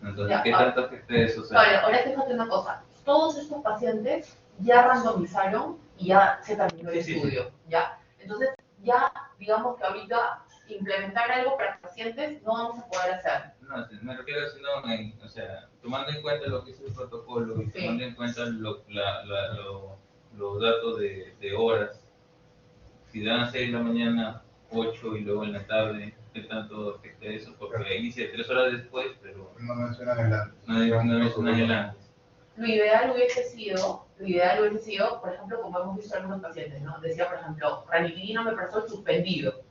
Entonces, Ya, ¿qué tanto afecta eso? O sea, vale, ahora fíjate una cosa. Todos estos pacientes ya randomizaron y ya se terminó el estudio, ¿ya? Entonces, ya digamos que ahorita implementar algo para pacientes no vamos a poder hacer. No, me refiero a o sea, tomando en cuenta lo que es el protocolo y tomando en cuenta los datos de horas, si dan a 6 de la mañana, 8 y luego en la tarde, qué tanto afecta eso, porque inicia 3 horas después, pero No mencionan el antes. no mencionan el antes. Lo ideal hubiese sido, por ejemplo, como hemos visto algunos pacientes, ¿no? Decía, por ejemplo, ranitidina omeprazol suspendido,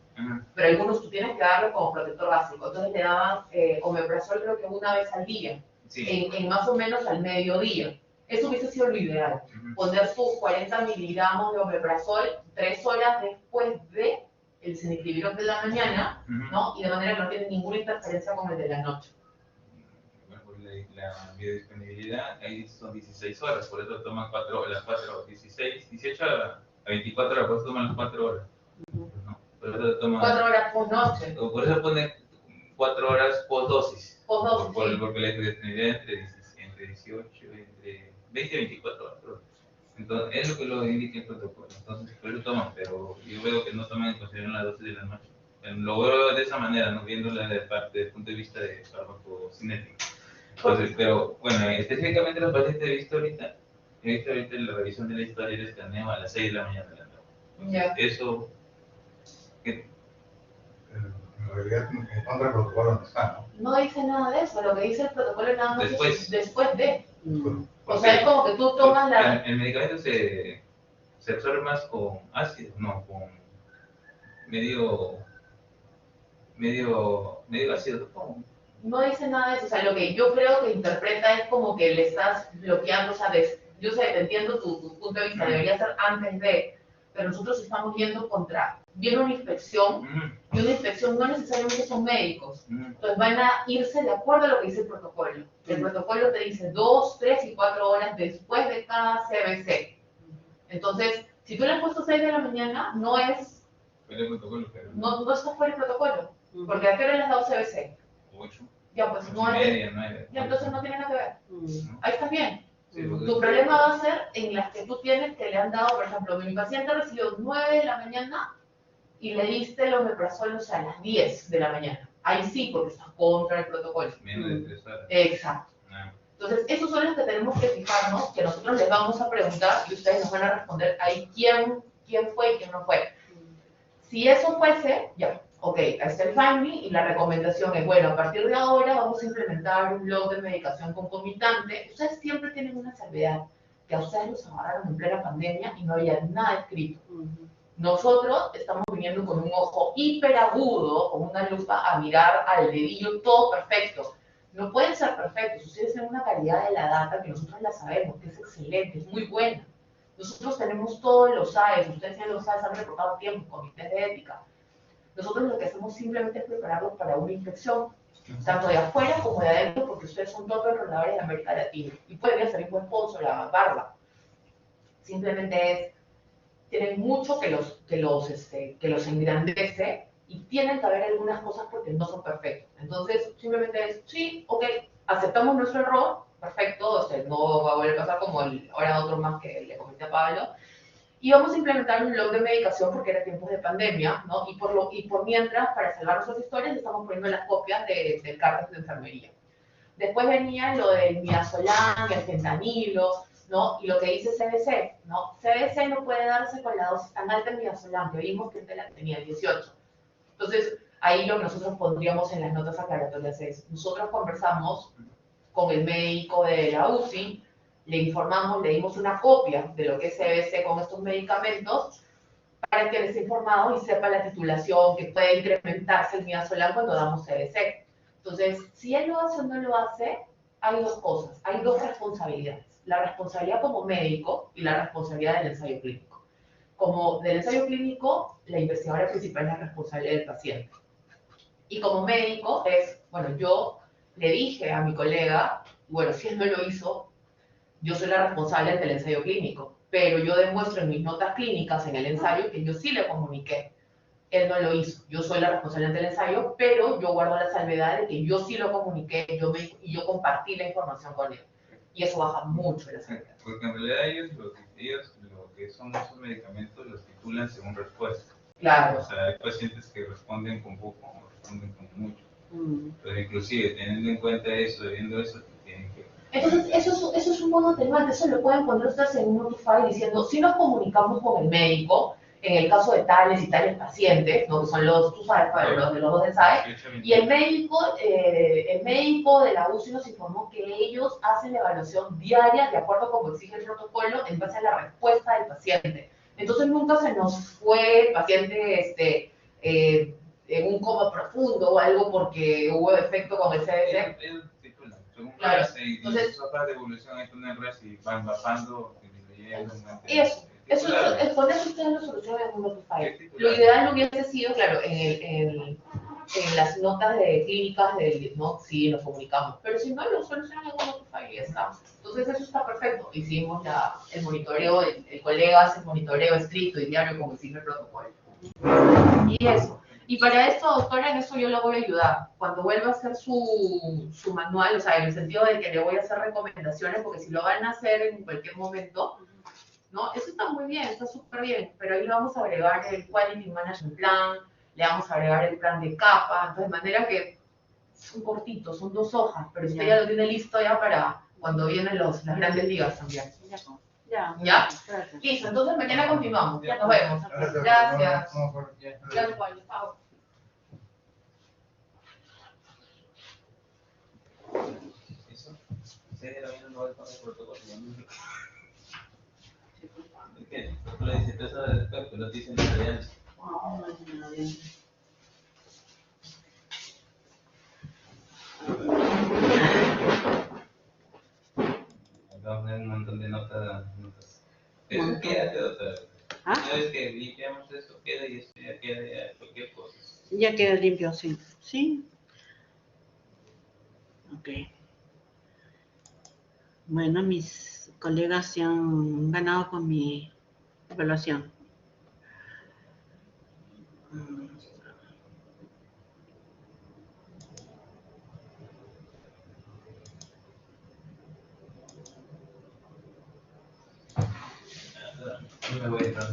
pero algunos tú tienes que darlo como protector básico. Entonces le daban omeprazol creo que una vez al día, Sí. en más o menos al mediodía. Eso hubiese sido lo ideal. Poner tus 40 miligramos de omeprazol 3 horas después de el senicrivirón de la mañana, ¿no? Y de manera que no tiene ninguna interferencia con el de la noche. Bueno, pues la biodisponibilidad ahí son 16 horas, por eso toman 18 a 24 horas, por eso toman las 4 horas. ¿No? Por eso toman 4 horas por noche. Por eso pone 4 horas por dosis. Post-dosis, sí. Porque la biodisponibilidad entre 18, entre 20 y 24 horas. Entonces, es lo que lo indica el protocolo. Entonces, por eso toman, pero yo veo que no toman en consideración las dosis de la noche. Lo veo de esa manera, ¿no? Viéndola desde el punto de vista de farmacocinético. Entonces, pero bueno, específicamente los pacientes he visto ahorita la revisión de la historia del escaneo a las 6 de la mañana. Ya. Eso, ¿qué? En realidad, en contra del protocolo no está, ¿no? No dice nada de eso, lo que dice el protocolo es nada más después de. O Porque sea, es como que tú tomas la... el medicamento se absorbe más con ácido, no, con medio ácido. ¿Cómo? No dice nada de eso, o sea, lo que yo creo que interpreta es como que le estás bloqueando, o sea, yo sé, te entiendo tu punto de vista, debería ser antes de, pero nosotros estamos yendo viene una inspección, y una inspección no necesariamente son médicos, entonces van a irse de acuerdo a lo que dice el protocolo. El protocolo te dice 2, 3 y 4 horas después de cada CBC. Entonces, si tú le has puesto 6 de la mañana, no es... Fuera del protocolo, pero... No está fuera del protocolo, porque ¿a qué hora le has dado CBC? 8. Ya, pues 8 no y hay... media, 9. Ya, entonces no tiene nada que ver. Ahí estás bien. Sí, porque- Tu problema va a ser en las que tú tienes que le han dado, por ejemplo, mi paciente recibió 9 de la mañana y le diste el omeprazol, o sea, a las 10 de la mañana. Ahí sí, porque está contra el protocolo. Menos de 3 horas. Exacto. Ah. Entonces, esos son los que tenemos que fijarnos, que nosotros les vamos a preguntar y ustedes nos van a responder ahí quién fue y quién no fue. Si eso fuese, ya, ok, ahí está el finding y la recomendación es, bueno, a partir de ahora vamos a implementar un blog de medicación concomitante. Ustedes siempre tienen una salvedad, que a ustedes los agarraron en plena pandemia y no había nada escrito. Nosotros estamos viniendo con un ojo hiperagudo, con una lupa a mirar al dedillo todo perfecto. No pueden ser perfectos, ustedes tienen una calidad de la data que nosotros la sabemos, que es excelente, es muy buena. Nosotros tenemos todos los AES, ustedes tienen los AES, han reportado tiempo, comités de ética. Nosotros lo que hacemos simplemente es prepararlos para una inspección, tanto de afuera como de adentro, porque ustedes son todos enroladores de América Latina. Y podría ser un buen sponsor, la barba. Simplemente tienen mucho que los engrandece y tienen que haber algunas cosas porque no son perfectos. Entonces, simplemente es, sí, ok, aceptamos nuestro error, perfecto, no va a volver a pasar como ahora otro más que le comenté a Pablo, y vamos a implementar un blog de medicación porque era tiempos de pandemia, ¿no? Y por mientras, para salvar nuestras historias, estamos poniendo las copias del carnet de enfermería. Después venía lo del midazolam, el fentanilo, ¿no? Y lo que dice CDC, ¿no? CDC no puede darse con la dosis tan alta de midazolam, que vimos que tenía 18. Entonces, ahí lo que nosotros pondríamos en las notas aclaratorias es, nosotros conversamos con el médico de la UCI, le informamos, le dimos una copia de lo que es CBC con estos medicamentos, para que él esté informado y sepa la titulación, que puede incrementarse el midazolam cuando damos CBC. Entonces, si él lo hace o no lo hace, hay dos cosas, hay dos responsabilidades. La responsabilidad como médico y la responsabilidad del ensayo clínico. Como del ensayo clínico, la investigadora principal es la responsabilidad del paciente. Y como médico es, bueno, yo le dije a mi colega, bueno, si él no lo hizo, yo soy la responsable del ensayo clínico, pero yo demuestro en mis notas clínicas en el ensayo que yo sí le comuniqué. Él no lo hizo, yo soy la responsable del ensayo, pero yo guardo la salvedad de que yo sí lo comuniqué y yo compartí la información con él. Y eso baja mucho la salvedad. Porque en realidad ellos lo que son esos medicamentos los titulan según respuesta. Claro. O sea, hay pacientes que responden con poco o responden con mucho. Pero inclusive teniendo en cuenta eso, viendo eso, tienen que... Entonces, eso es un modo atenuante, eso lo pueden poner ustedes en un Notify diciendo, si nos comunicamos con el médico en el caso de tales y tales pacientes, ¿no? Que son los, tú sabes, Pablo, los de los dos de SAE, y el médico de la UCI nos informó que ellos hacen la evaluación diaria de acuerdo con como exige el protocolo en base a la respuesta del paciente. Entonces nunca se nos fue el paciente en un coma profundo o algo porque hubo defecto con el CDC. Claro, entonces, de evolución hay una res y van bajando. Con eso ustedes lo solucionan en un Notify. Lo ideal hubiese sido, claro, en las notas de clínicas, ¿no? Sí, nos comunicamos. Pero si no, lo solucionan en un Notify y ya está. Entonces eso está perfecto. Hicimos el monitoreo, el colega hace el monitoreo estricto y diario como exige el protocolo. Y eso. Y para esto, doctora, en eso yo la voy a ayudar. Cuando vuelva a hacer su manual, o sea, en el sentido de que le voy a hacer recomendaciones, porque si lo van a hacer en cualquier momento, ¿no? Eso está muy bien, está súper bien, pero ahí le vamos a agregar el Quality Management Plan, le vamos a agregar el plan de capa, entonces de manera que son cortitos, son 2 hojas, pero usted ya lo tiene listo ya para cuando vienen las grandes ligas también. ¿Ya? Gracias. Listo, entonces mañana continuamos. Ya nos vemos. Gracias. Gracias, Juan. Chao. Eso, ustedes también no van a el protocolo. ¿De qué? Tú lo dices 3 horas después, pero lo dicen en realidad. Vamos a ver un montón de notas. Eso queda, doctora. Una vez que limpiamos eso, queda y eso ya queda ya cualquier cosa. Ya queda limpio, sí. ¿Sí? Ok. Bueno, mis colegas se han ganado con mi evaluación. Yo me voy a entrar.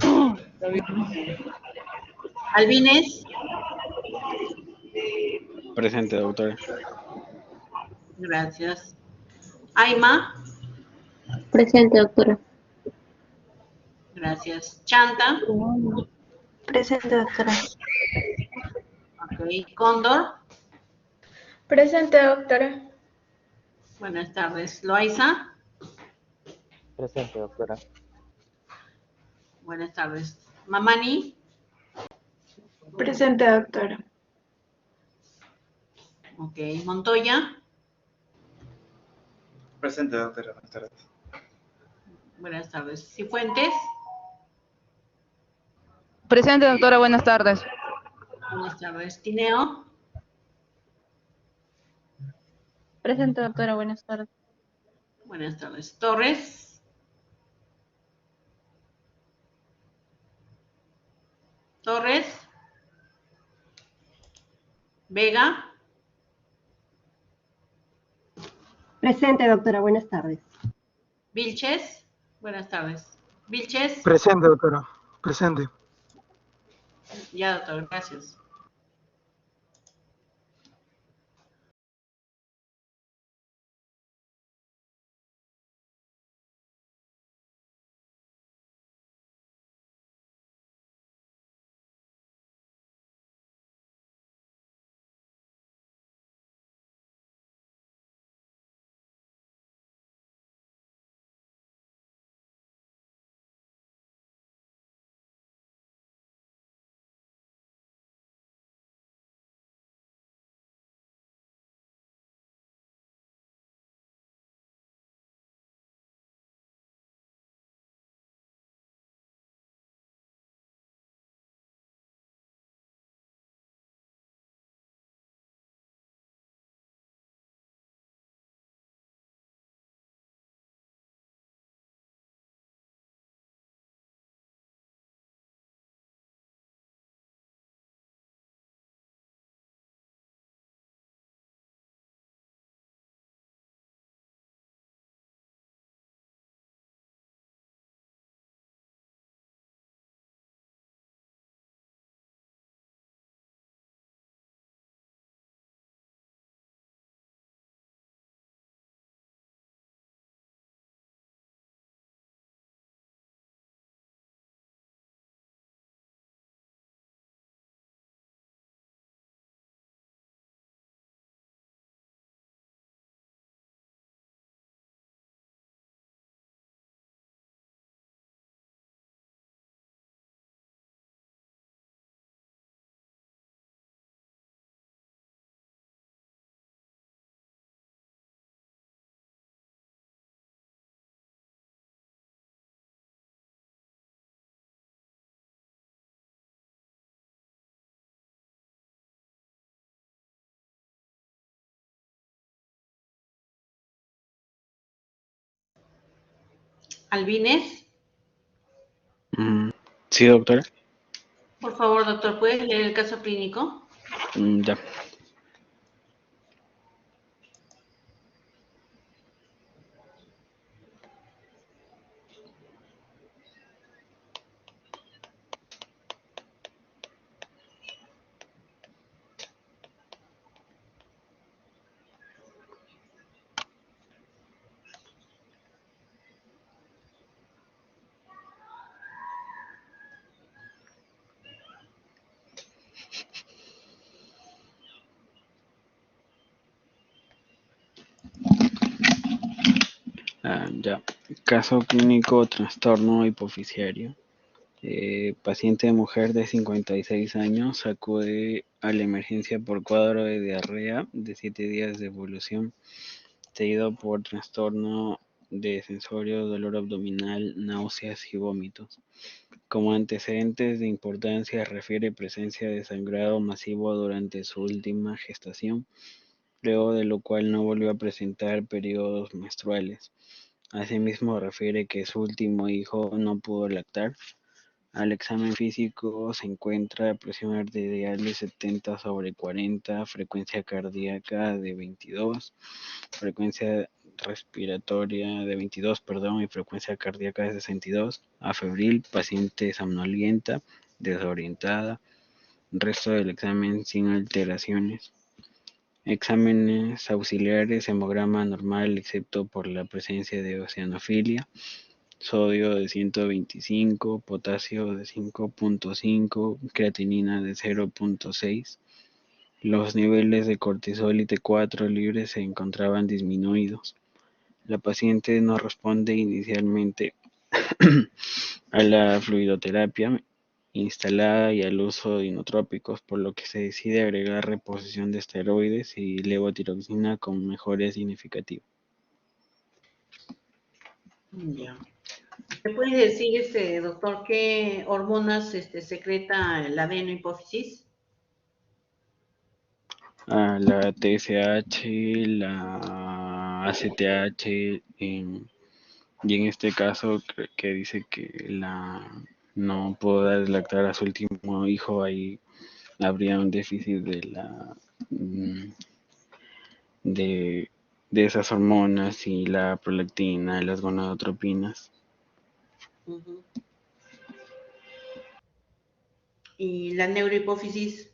Albines. Presente, doctora. Gracias. Aima. Presente, doctora. Gracias. Chanta. Presente, doctora. Ok. Cóndor. Presente, doctora. Buenas tardes. Loaiza. Presente, doctora. Buenas tardes. Mamani. Presente, doctora. Ok. Montoya. Presente, doctora. Buenas tardes. Buenas tardes. Cifuentes. Presente, doctora, buenas tardes. Buenas tardes. Tineo. Presente, doctora. Buenas tardes. Buenas tardes. Torres. Torres. Vega. Presente, doctora. Buenas tardes. Vilches. Buenas tardes. Vilches. Presente, doctora. Presente. Ya, doctor. Gracias. Albines. Sí, doctora. Por favor, doctor, ¿puedes leer el caso clínico? Ya. Ya. Caso clínico, trastorno hipofisiario. Paciente mujer de 56 años acude a la emergencia por cuadro de diarrea de 7 días de evolución, seguido por trastorno de sensorio, dolor abdominal, náuseas y vómitos. Como antecedentes de importancia refiere presencia de sangrado masivo durante su última gestación, luego de lo cual no volvió a presentar periodos menstruales. Asimismo refiere que su último hijo no pudo lactar. Al examen físico se encuentra presión arterial de 70/40, frecuencia cardíaca de 22, frecuencia respiratoria de 22, perdón, y frecuencia cardíaca de 62, afebril, paciente somnolienta, desorientada, resto del examen sin alteraciones. Exámenes auxiliares, hemograma normal excepto por la presencia de eosinofilia, sodio de 125, potasio de 5.5, creatinina de 0.6. Los niveles de cortisol y T4 libres se encontraban disminuidos. La paciente no responde inicialmente a la fluidoterapia instalada y al uso de inotrópicos, por lo que se decide agregar reposición de esteroides y levotiroxina con mejoría significativa. Ya. ¿Me puede decir, doctor, qué hormonas secreta el adenohipófisis? La TSH, la ACTH, y en este caso que dice que no pudo dar lactar a su último hijo, ahí habría un déficit de, de esas hormonas y la prolactina, las gonadotropinas. Ujú. ¿Y la neurohipófisis?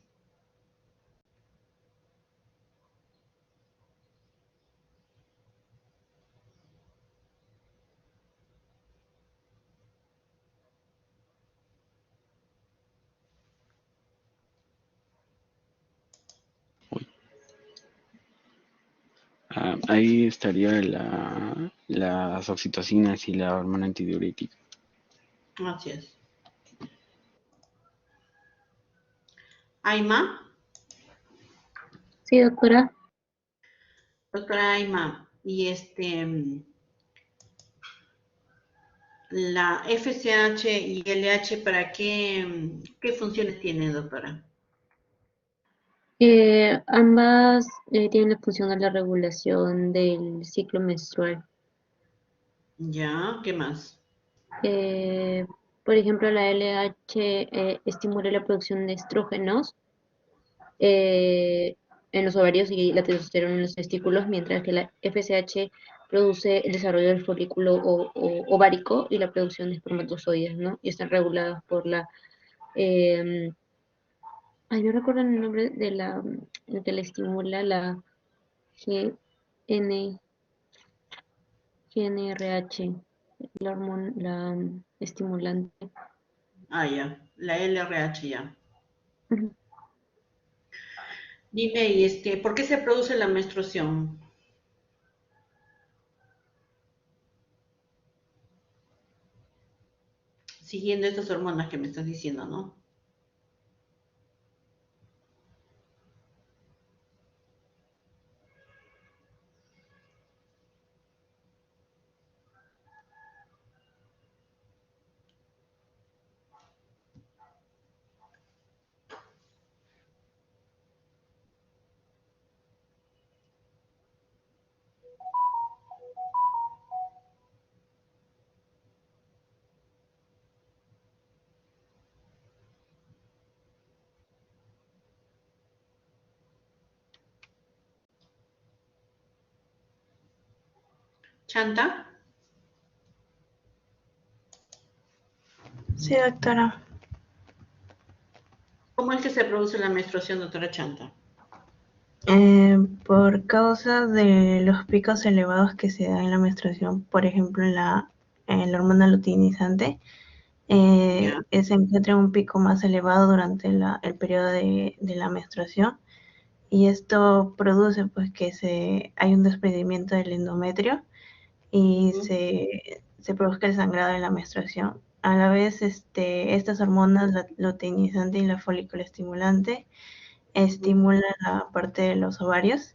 Ahí estaría las oxitocinas y la hormona antidiurética. Así es. Aima, Sí, doctora. doctora Aima, y la FSH y LH, ¿para qué funciones tienen, doctora? Ambas tienen la función de la regulación del ciclo menstrual. Ya, ¿qué más? Eh, por ejemplo, la LH estimula la producción de estrógenos en los ovarios y la testosterona en los testículos, mientras que la FSH produce el desarrollo del folículo ovárico y la producción de espermatozoides, ¿no? Y están reguladas por la... eh, ay, no recuerdo el nombre de el que le estimula la GN, GNRH, la hormona, estimulante. Ah, ya, la LRH, ya. Ujú. Dime, ¿y por qué se produce la menstruación? Siguiendo estas hormonas que me estás diciendo, ¿no? Chanta. Sí, doctora. ¿Cómo es que se produce la menstruación, doctora Chanta? Por causa de los picos elevados que se dan en la menstruación, por ejemplo, en la hormona luteinizante, se encuentra un pico más elevado durante el periodo de la menstruación, y esto produce pues que hay un desprendimiento del endometrio y se produzca el sangrado en la menstruación. A la vez, estas hormonas, la luteinizante y la folículo estimulante, estimulan la parte de los ovarios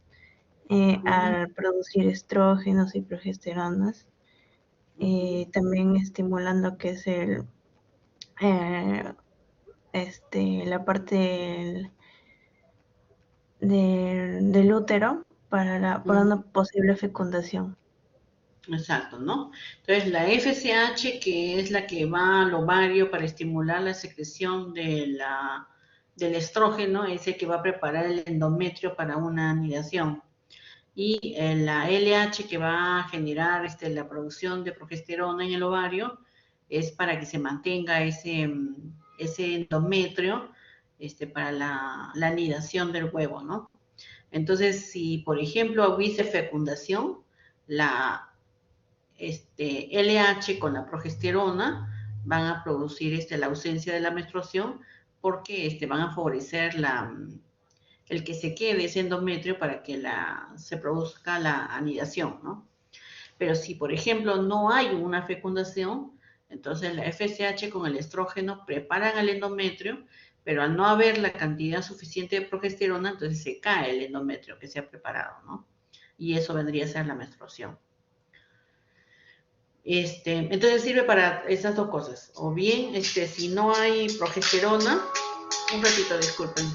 al producir estrógenos y progesteronas. También estimulan lo que es la parte del útero para una posible fecundación. Exacto, ¿no? Entonces, la FSH, que es la que va al ovario para estimular la secreción del estrógeno, es el que va a preparar el endometrio para una anidación. Y la LH, que va a generar la producción de progesterona en el ovario, es para que se mantenga ese endometrio para la anidación del huevo, ¿no? Entonces, si por ejemplo hubiese fecundación, la LH con la progesterona van a producir la ausencia de la menstruación, porque van a favorecer el que se quede ese endometrio para que se produzca la anidación, ¿no? Pero si, por ejemplo, no hay una fecundación, entonces la FSH con el estrógeno preparan al endometrio, pero al no haber la cantidad suficiente de progesterona, entonces se cae el endometrio que se ha preparado, ¿no? Y eso vendría a ser la menstruación. Entonces sirve para esas dos cosas. O bien, si no hay progesterona, un ratito, disculpen.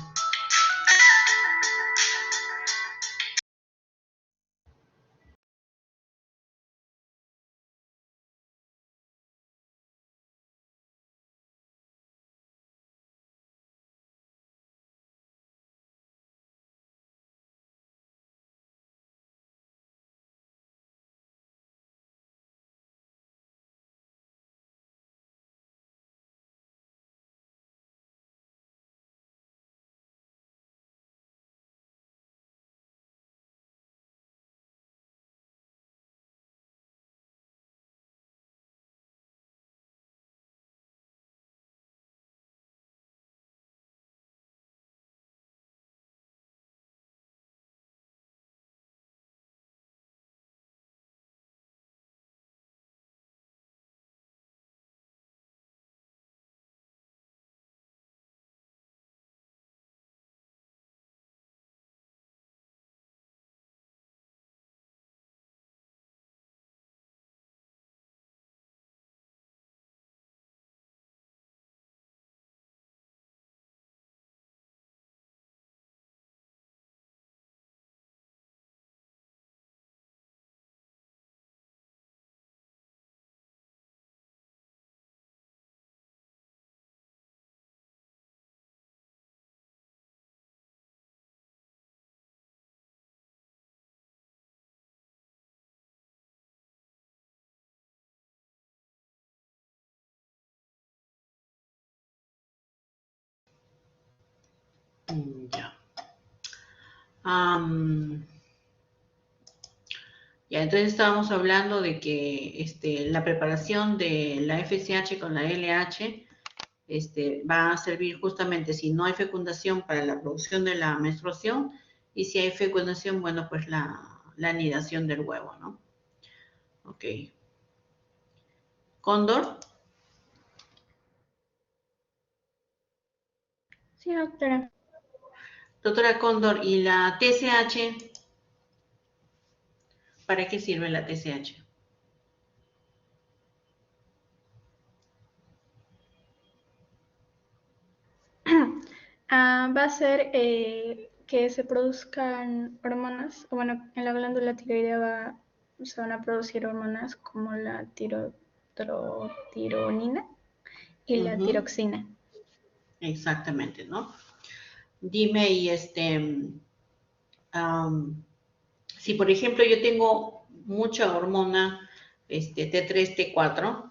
Ya. Ya, entonces estábamos hablando de que la preparación de la FSH con la LH va a servir justamente si no hay fecundación para la producción de la menstruación, y si hay fecundación, bueno, pues la anidación del huevo, ¿no? Ok. Cóndor. Sí, doctora. Doctora Cóndor, ¿y la TSH? ¿Para qué sirve la TSH? Va a ser que se produzcan hormonas, bueno, en la glándula tiroidea se van a producir hormonas como la tironina y la tiroxina. Exactamente, ¿no? Dime, y si por ejemplo yo tengo mucha hormona T3, T4.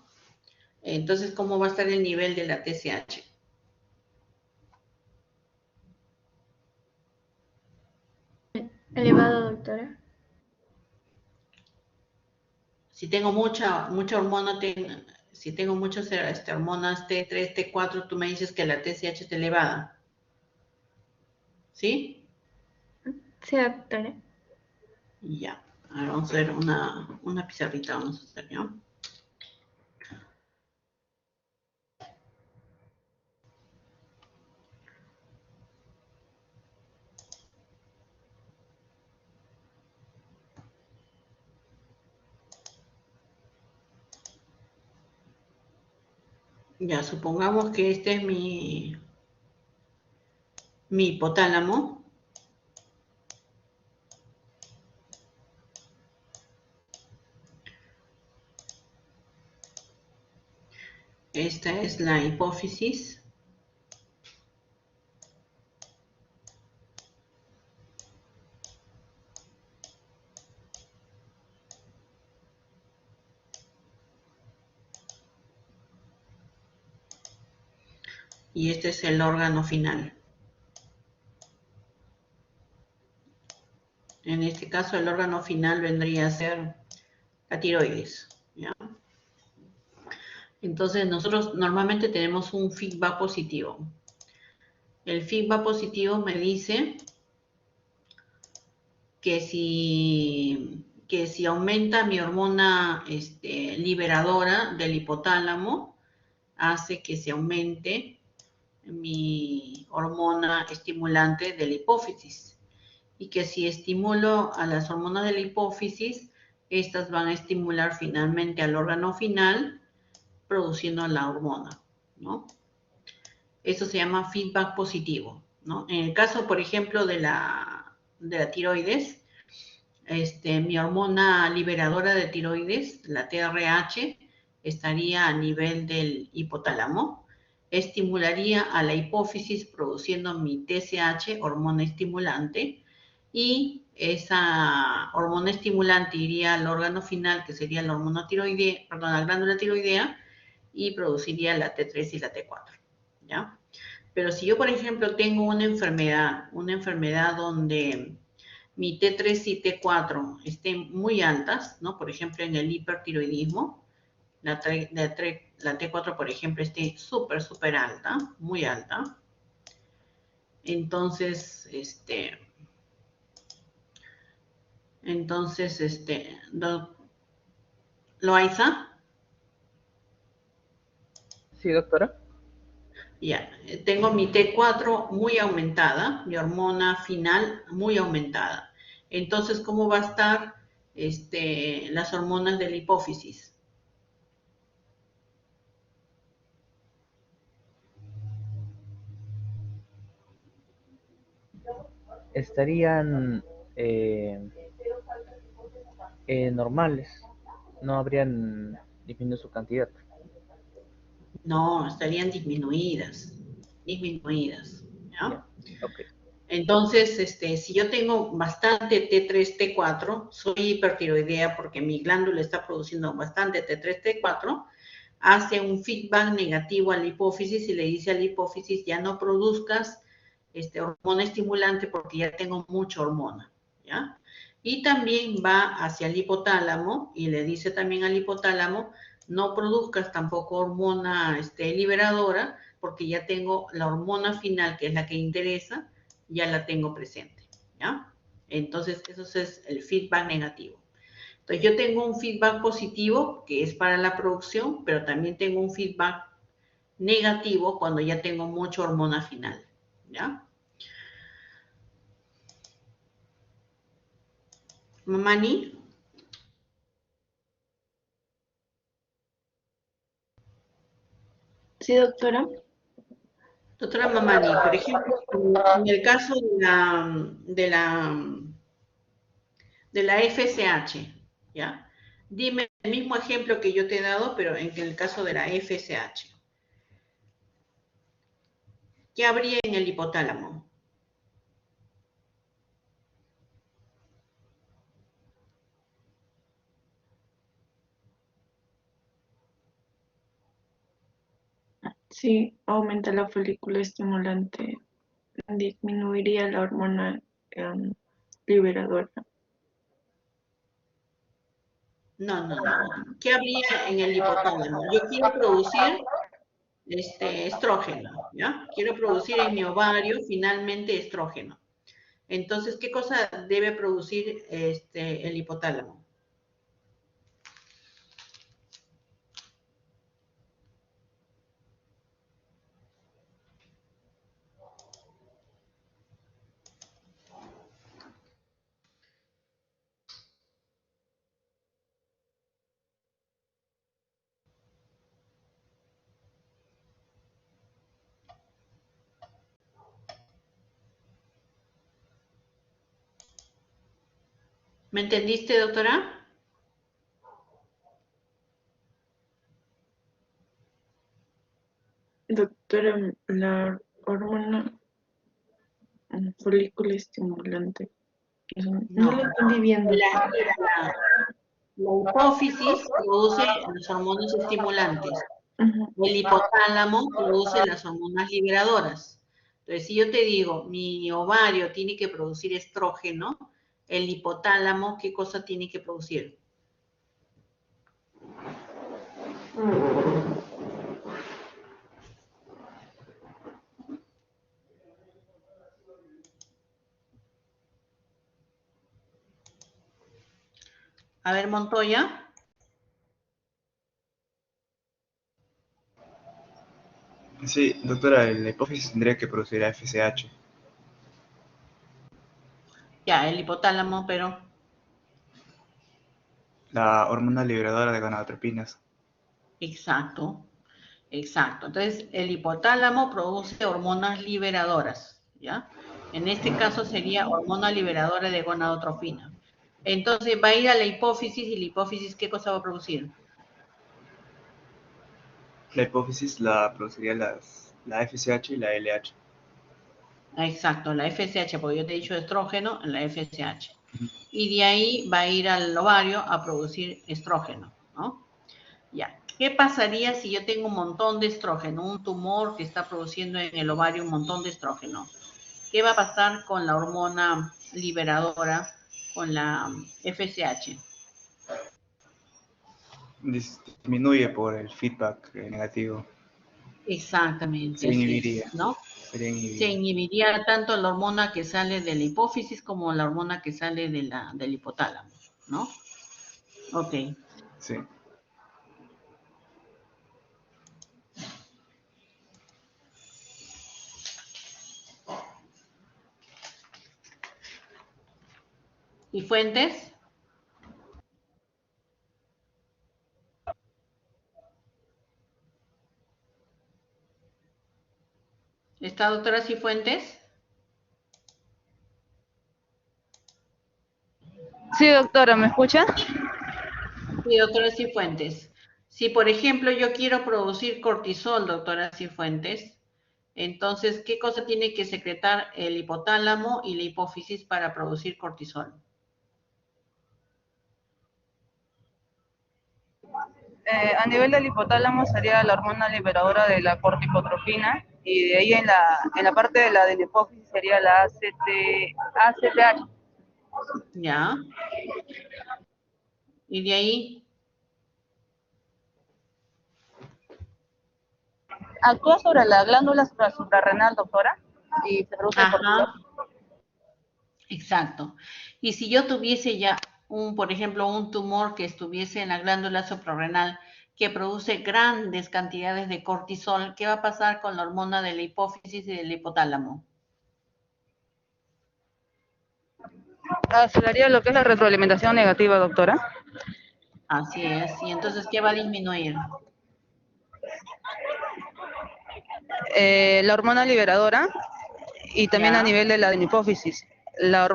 Entonces, ¿cómo va a estar el nivel de la TSH? Elevado, doctora. Si tengo mucha hormona, si tengo muchas hormonas T3, T4, tú me dices que la TSH está elevada. ¿Sí? Sí, doctora. Ya. Ahora vamos a ver una pizarrita, vamos a hacer, ¿ya? Ya, supongamos que este es mi hipotálamo. Esta es la hipófisis. Y este es el órgano final. En este caso, el órgano final vendría a ser la tiroides, ¿ya? Entonces, nosotros normalmente tenemos un feedback positivo. El feedback positivo me dice que si aumenta mi hormona liberadora del hipotálamo, hace que se aumente mi hormona estimulante de la hipófisis. Y que si estimulo a las hormonas de la hipófisis, estas van a estimular finalmente al órgano final, produciendo la hormona, ¿no? Eso se llama feedback positivo, ¿no? En el caso, por ejemplo, de la tiroides, mi hormona liberadora de tiroides, la TRH, estaría a nivel del hipotálamo, estimularía a la hipófisis produciendo mi TSH, hormona estimulante, y esa hormona estimulante iría al órgano final, que sería la hormona tiroidea, perdón, la glándula tiroidea, y produciría la T3 y la T4, ¿ya? Pero si yo, por ejemplo, tengo una enfermedad donde mi T3 y T4 estén muy altas, ¿no? Por ejemplo, en el hipertiroidismo, la T4, por ejemplo, esté súper alta, muy alta. Entonces, ¿Loaiza? Sí, doctora. Ya, tengo mi T4 muy aumentada, mi hormona final muy aumentada. Entonces, ¿cómo va a estar las hormonas de la hipófisis? Estarían normales. No habrían disminuido su cantidad. No, estarían disminuidas, ¿ya? Ok. Entonces, si yo tengo bastante T3, T4, soy hipertiroidea porque mi glándula está produciendo bastante T3, T4, hace un feedback negativo a la hipófisis y le dice a la hipófisis, ya no produzcas hormona estimulante porque ya tengo mucha hormona, ¿ya? Y también va hacia el hipotálamo y le dice también al hipotálamo, no produzcas tampoco hormona liberadora porque ya tengo la hormona final, que es la que interesa, ya la tengo presente, ¿ya? Entonces, eso es el feedback negativo. Entonces, yo tengo un feedback positivo, que es para la producción, pero también tengo un feedback negativo cuando ya tengo mucha hormona final, ¿ya? Mamani. Sí, doctora. Doctora Mamani, por ejemplo, en el caso de la FSH, ¿ya? Dime el mismo ejemplo que yo te he dado, pero en el caso de la FSH. ¿Qué habría en el hipotálamo? Sí, aumenta la folícula estimulante, disminuiría la hormona liberadora. No. ¿Qué habría en el hipotálamo? Yo quiero producir estrógeno, ¿ya? Quiero producir en mi ovario finalmente estrógeno. Entonces, ¿qué cosa debe producir el hipotálamo? ¿Me entendiste, doctora? Doctora, la hormona folículo estimulante. No No. lo entendí bien, doctora. La hipófisis produce las hormonas estimulantes. Ujú. El hipotálamo produce las hormonas liberadoras. Entonces, si yo te digo, mi ovario tiene que producir estrógeno, el hipotálamo, ¿qué cosa tiene que producir? A ver, Montoya. Sí, doctora, la hipófisis tendría que producir FSH. Ya, el hipotálamo, pero La hormona liberadora de gonadotropinas. exacto. Entonces, el hipotálamo produce hormonas liberadoras, ¿ya? En este caso sería hormona liberadora de gonadotropina. Entonces, va a ir a la hipófisis y la hipófisis, ¿qué cosa va a producir? La hipófisis la produciría la FSH y la LH. Exacto, la FSH, porque yo te he dicho estrógeno en la FSH. Y de ahí va a ir al ovario a producir estrógeno, ¿no? Ya. ¿Qué pasaría si yo tengo un montón de estrógeno, un tumor que está produciendo en el ovario un montón de estrógeno? ¿Qué va a pasar con la hormona liberadora, con la FSH? Disminuye por el feedback negativo. Exactamente, Se así es, inhibiría. ¿no? Sería Se inhibido. inhibiría tanto la hormona que sale de la hipófisis como la hormona que sale del hipotálamo, ¿no? Ok. Sí. ¿Y fuentes? ¿Está doctora Cifuentes? Sí, doctora, ¿me escucha? Sí, doctora Cifuentes. Si, por ejemplo, yo quiero producir cortisol, doctora Cifuentes, entonces, ¿qué cosa tiene que secretar el hipotálamo y la hipófisis para producir cortisol? A nivel del hipotálamo sería la hormona liberadora de la corticotropina y de ahí en la parte de la hipófisis sería la ACTH. Ya. Y de ahí, Actúa sobre la glándula suprarrenal, doctora, y se produce el cortisol. ajá, exacto. Y si yo tuviese ya por ejemplo, un tumor que estuviese en la glándula suprarrenal que produce grandes cantidades de cortisol, ¿qué va a pasar con la hormona de la hipófisis y del hipotálamo? Aceleraría lo que es la retroalimentación negativa, doctora. Así es. Y entonces, ¿qué va a disminuir? La hormona liberadora y también Ya. a nivel de la hipófisis, la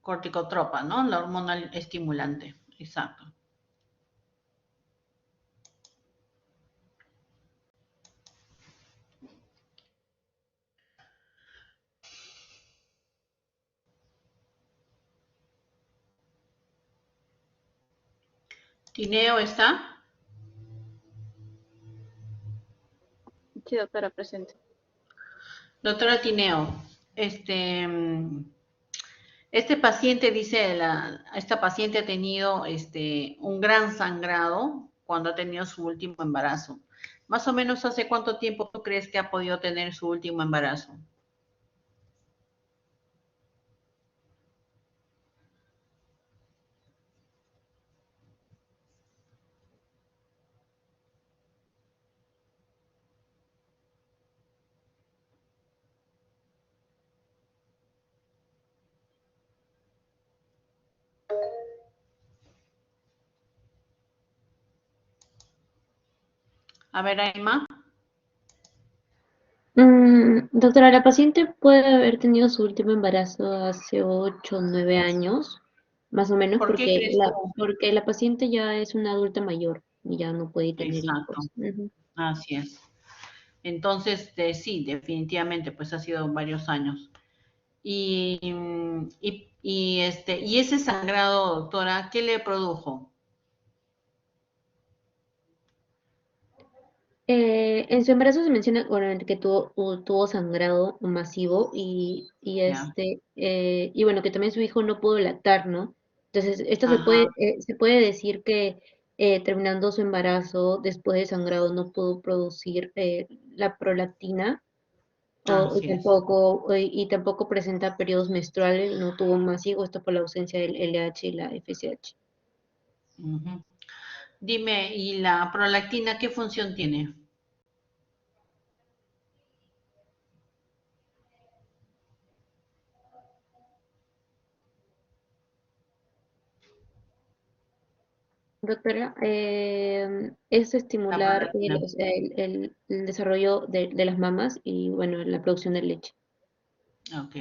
Corticotropa, ¿no? La hormona estimulante. Exacto. ¿Tineo está? Sí, doctora, presente. Doctora Tineo, este paciente dice, esta paciente ha tenido un gran sangrado cuando ha tenido su último embarazo. Más o menos, ¿hace cuánto tiempo tú crees que ha podido tener su último embarazo? A ver, Emma. Doctora, la paciente puede haber tenido su último embarazo hace 8 o 9 años, más o menos, ¿Por qué crees tú? porque la paciente ya es una adulta mayor y ya no puede tener Exacto, hijos. Ujú. así es. Entonces, sí, definitivamente, pues ha sido varios años. Y ese sangrado, doctora, ¿qué le produjo? En su embarazo se menciona, bueno, que tuvo sangrado masivo Ya. y bueno, que también su hijo no pudo lactar, ¿no? Entonces, esto Ajá, se puede decir que terminando su embarazo, después de sangrado, no pudo producir la prolactina así es. y tampoco presenta periodos menstruales, no tuvo masivo, esto por la ausencia del LH y la FSH. Ujú. Dime, ¿y la prolactina qué función tiene? Doctora, es La estimular prolactina. el desarrollo de las mamas y, bueno, la producción de leche. Ok.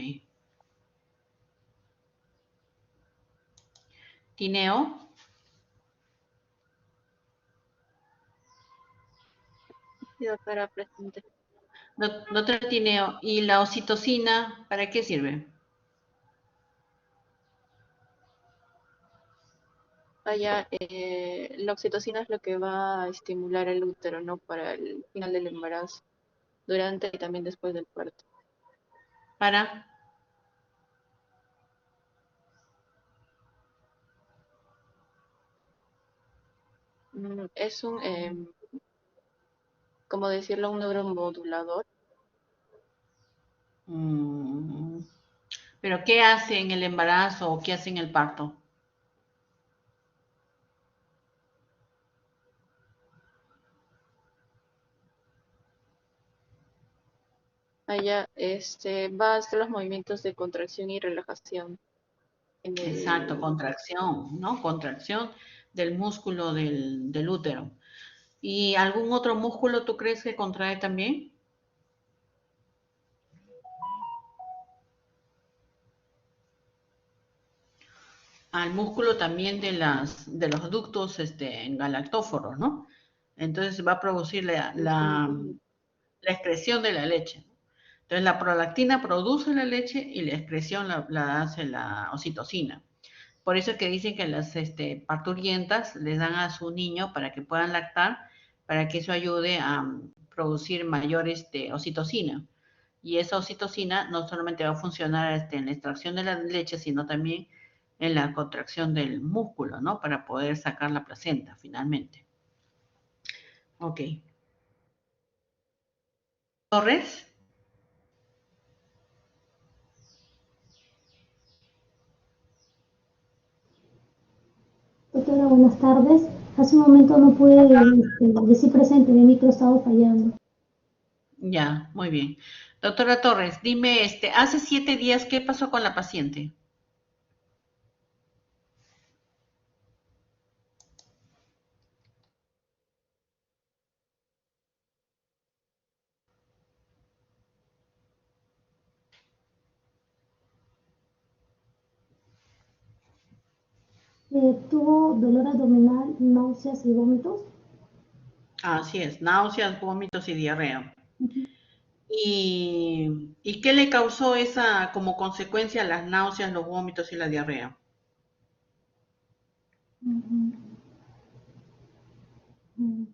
Tineo, Sí, doctora, presente. doctora Tineo, ¿y la oxitocina para qué sirve? Allá, la oxitocina es lo que va a estimular el útero, ¿no? Para el final del embarazo, durante y también después del parto. Para. Es un, ¿cómo decirlo? Un neuromodulador. Mm, ¿Pero qué hace en el embarazo o qué hace en el parto? Allá, va a hacer los movimientos de contracción y relajación en Exacto, el. contracción, ¿no? Contracción del músculo del útero. ¿Y algún otro músculo tú crees que contrae también? Al músculo también de los ductos galactóforos, ¿no? Entonces va a producir la excreción de la leche. Entonces la prolactina produce la leche y la excreción la hace la oxitocina. Por eso es que dicen que las parturientas les dan a su niño para que puedan lactar, para que eso ayude a producir mayor oxitocina. Y esa oxitocina no solamente va a funcionar en la extracción de la leche, sino también en la contracción del músculo, ¿no? Para poder sacar la placenta finalmente. Ok. Torres. Doctora, buenas tardes. Hace un momento no pude decir presente, mi micro estaba fallando. Ya, muy bien. Doctora Torres, dime, hace 7 días, ¿qué pasó con la paciente? Tuvo dolor abdominal, náuseas y vómitos. Así es, náuseas, vómitos y diarrea. ¿Y qué le causó esa, como consecuencia, las náuseas, los vómitos y la diarrea? Ujú. Mm.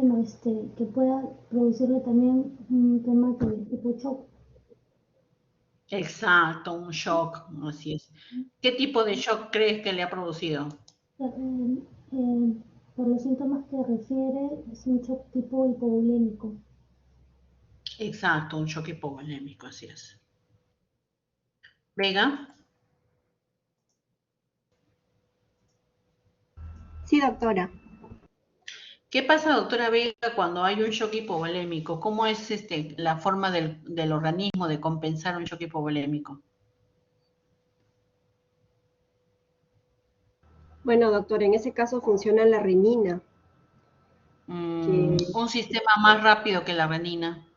bueno, que pueda producirle también un tema de tipo shock. Exacto, un shock, así es. ¿Qué tipo de shock crees que le ha producido? Por los síntomas que refiere, es un shock tipo hipovolémico. Exacto, un shock hipovolémico, así es. Vega. Sí, doctora. ¿Qué pasa, doctora Vega, cuando hay un shock hipovolémico? ¿Cómo es la forma del organismo de compensar un shock hipovolémico? Bueno, doctora, en ese caso funciona la renina. Un sistema más rápido que la renina.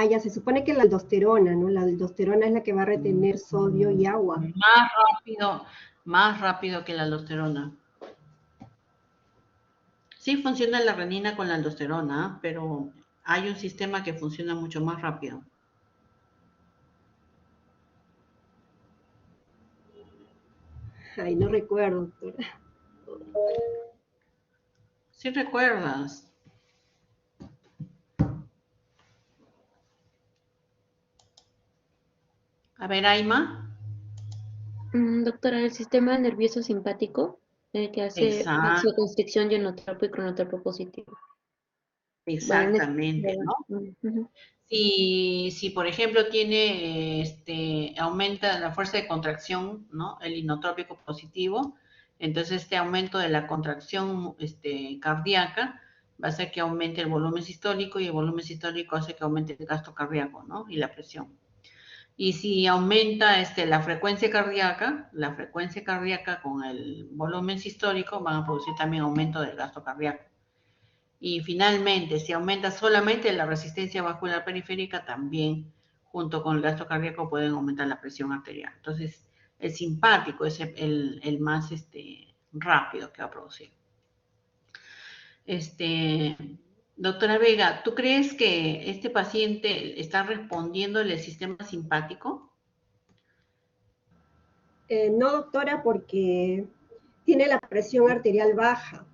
Ya se supone que la aldosterona, ¿no? La aldosterona es la que va a retener sodio y agua. Más rápido que la aldosterona. Sí funciona la renina con la aldosterona, pero hay un sistema que funciona mucho más rápido. Ay, no recuerdo, doctora. Sí recuerdas. A ver, Aima. Doctora, el sistema nervioso simpático, que hace vasoconstricción y enotropo y cronotropo positivo. Exactamente, ¿no? Si por ejemplo aumenta la fuerza de contracción, ¿no? El inotrópico positivo, entonces este aumento de la contracción cardíaca va a hacer que aumente el volumen sistólico y el volumen sistólico hace que aumente el gasto cardíaco, ¿no? Y la presión. Y si aumenta la frecuencia cardíaca con el volumen sistólico van a producir también aumento del gasto cardíaco. Y finalmente, si aumenta solamente la resistencia vascular periférica, también junto con el gasto cardíaco pueden aumentar la presión arterial. Entonces, el simpático es el más rápido que va a producir. Doctora Vega, ¿tú crees que este paciente está respondiendo el sistema simpático? No, doctora, porque tiene la presión arterial baja.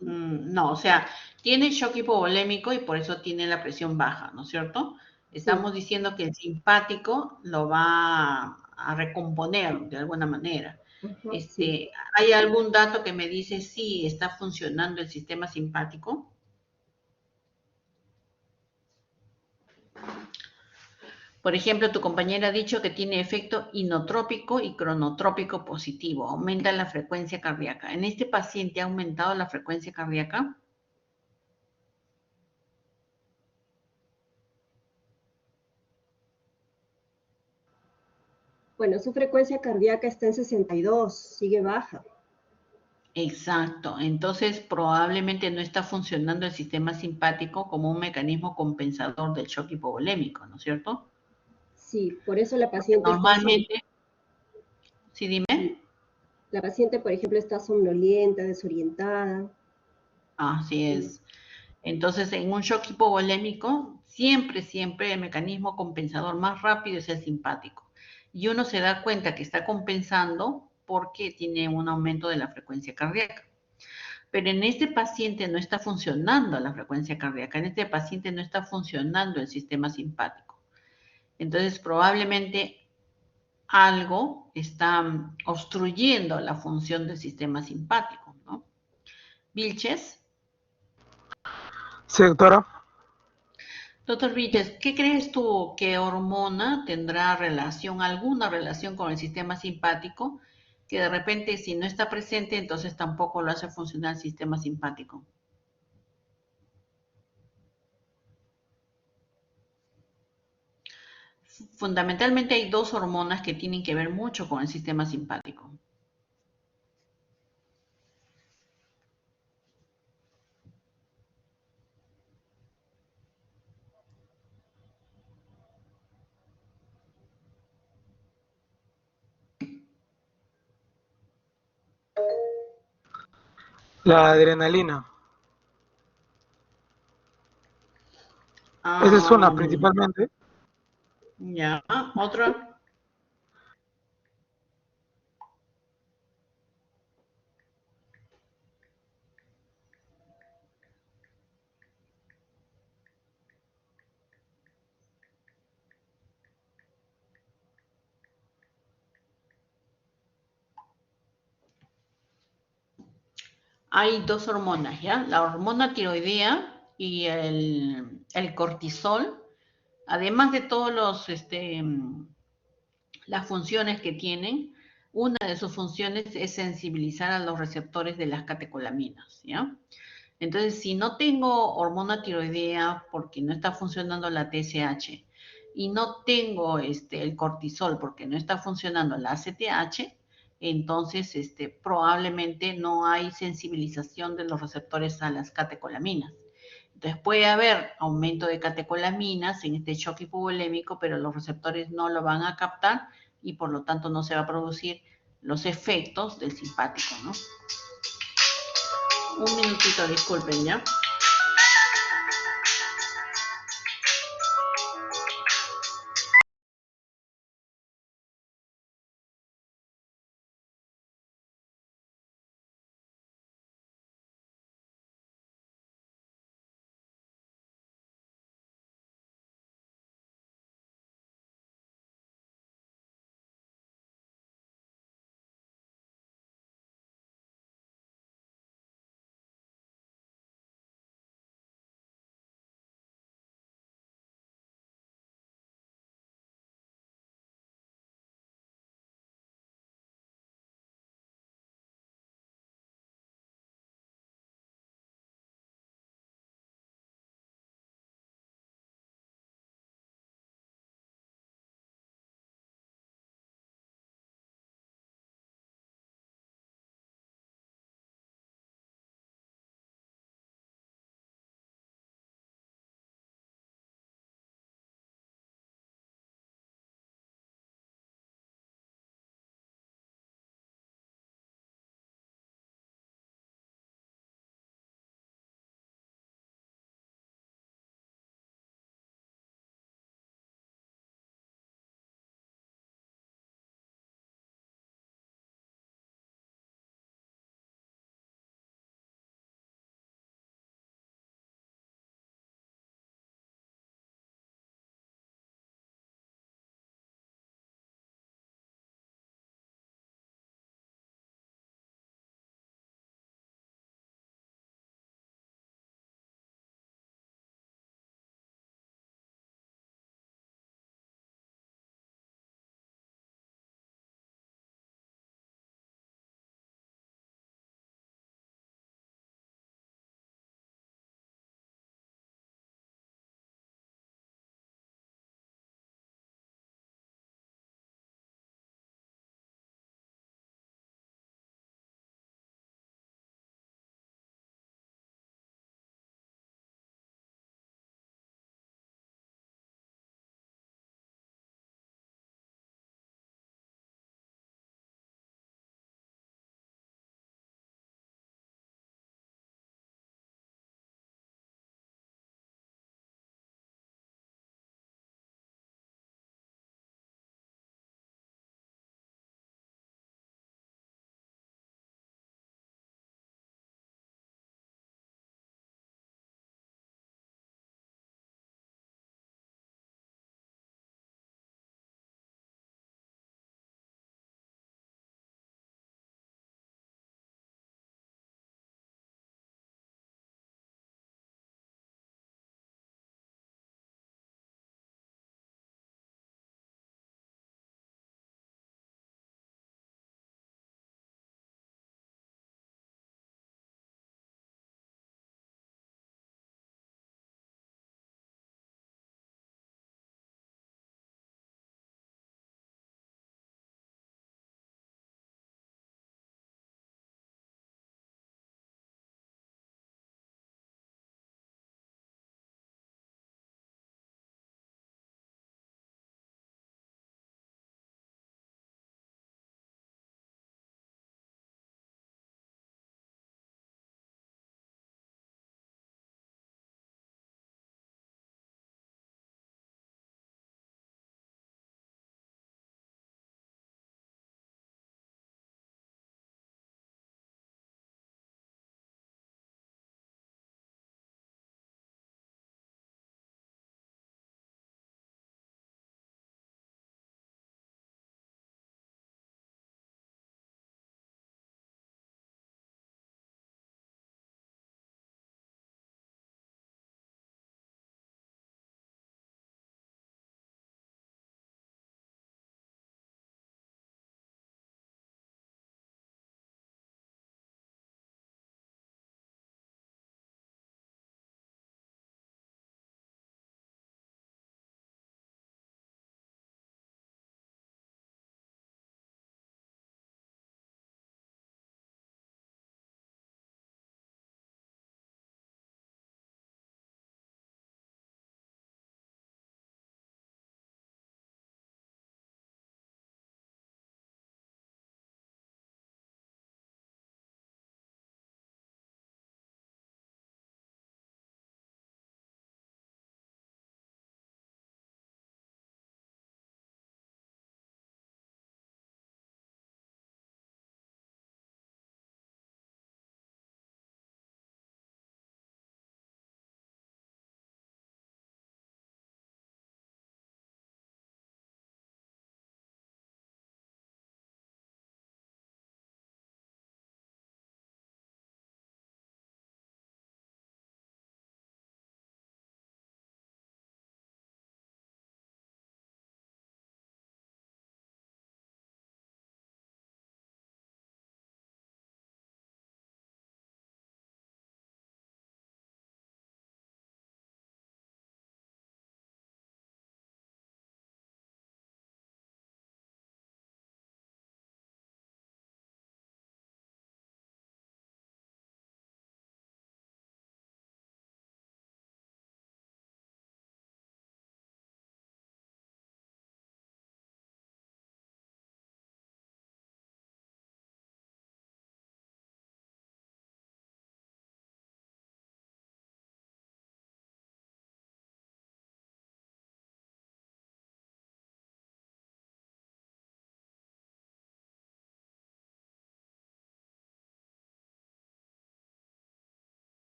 No, o sea, tiene shock hipovolémico y por eso tiene la presión baja, ¿no es cierto? Estamos diciendo que el simpático lo va a recomponer de alguna manera. ¿Hay algún dato que me dice si está funcionando el sistema simpático? Por ejemplo, tu compañera ha dicho que tiene efecto inotrópico y cronotrópico positivo, aumenta la frecuencia cardíaca. ¿En este paciente ha aumentado la frecuencia cardíaca? Bueno, su frecuencia cardíaca está en 62, sigue baja. Exacto, entonces probablemente no está funcionando el sistema simpático como un mecanismo compensador del shock hipovolémico, ¿no es cierto? Sí, por eso la paciente normalmente, sí, dime. La paciente, por ejemplo, está somnolienta, desorientada. Así es. Entonces, en un shock hipovolémico, siempre el mecanismo compensador más rápido es el simpático. Y uno se da cuenta que está compensando porque tiene un aumento de la frecuencia cardíaca. Pero en este paciente no está funcionando la frecuencia cardíaca, en este paciente no está funcionando el sistema simpático. Entonces, probablemente algo está obstruyendo la función del sistema simpático, ¿no? Vilches. Sí, doctora. Doctor Vilches, ¿qué crees tú que hormona tendrá alguna relación con el sistema simpático, que de repente si no está presente, entonces tampoco lo hace funcionar el sistema simpático? Fundamentalmente hay dos hormonas que tienen que ver mucho con el sistema simpático. La adrenalina. Esa es una principalmente. Ya, otro. Hay dos hormonas, ¿ya? La hormona tiroidea y el cortisol, además de todos los, las funciones que tienen, una de sus funciones es sensibilizar a los receptores de las catecolaminas, ¿ya? Entonces, si no tengo hormona tiroidea porque no está funcionando la TSH y no tengo el cortisol porque no está funcionando la ACTH, entonces probablemente no hay sensibilización de los receptores a las catecolaminas. Entonces puede haber aumento de catecolaminas en este shock hipovolémico, pero los receptores no lo van a captar y por lo tanto no se va a producir los efectos del simpático, ¿no? Un minutito, disculpen, ¿ya?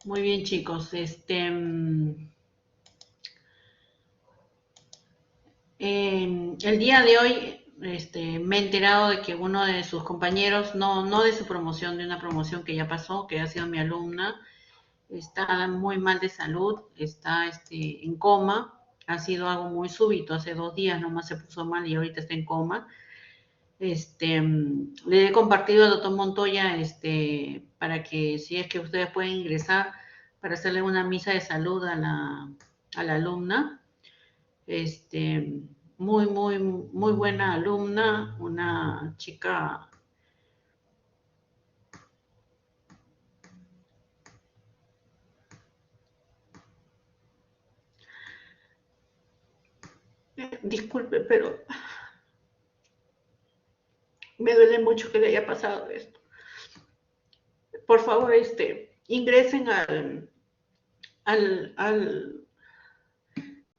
Muy bien, chicos. El día de hoy me he enterado de que uno de sus compañeros, no de su promoción, de una promoción que ya pasó, que ha sido mi alumna, está muy mal de salud, está en coma, ha sido algo muy súbito, hace 2 días nomás se puso mal y ahorita está en coma. Le he compartido al doctor Montoya para que si es que ustedes pueden ingresar para hacerle una misa de salud a la alumna. Muy, muy, muy buena alumna, una chica disculpe, pero me duele mucho que le haya pasado esto. Por favor, ingresen al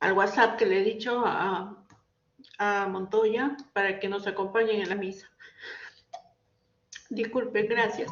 WhatsApp que le he dicho a Montoya para que nos acompañen en la misa. Disculpe, gracias.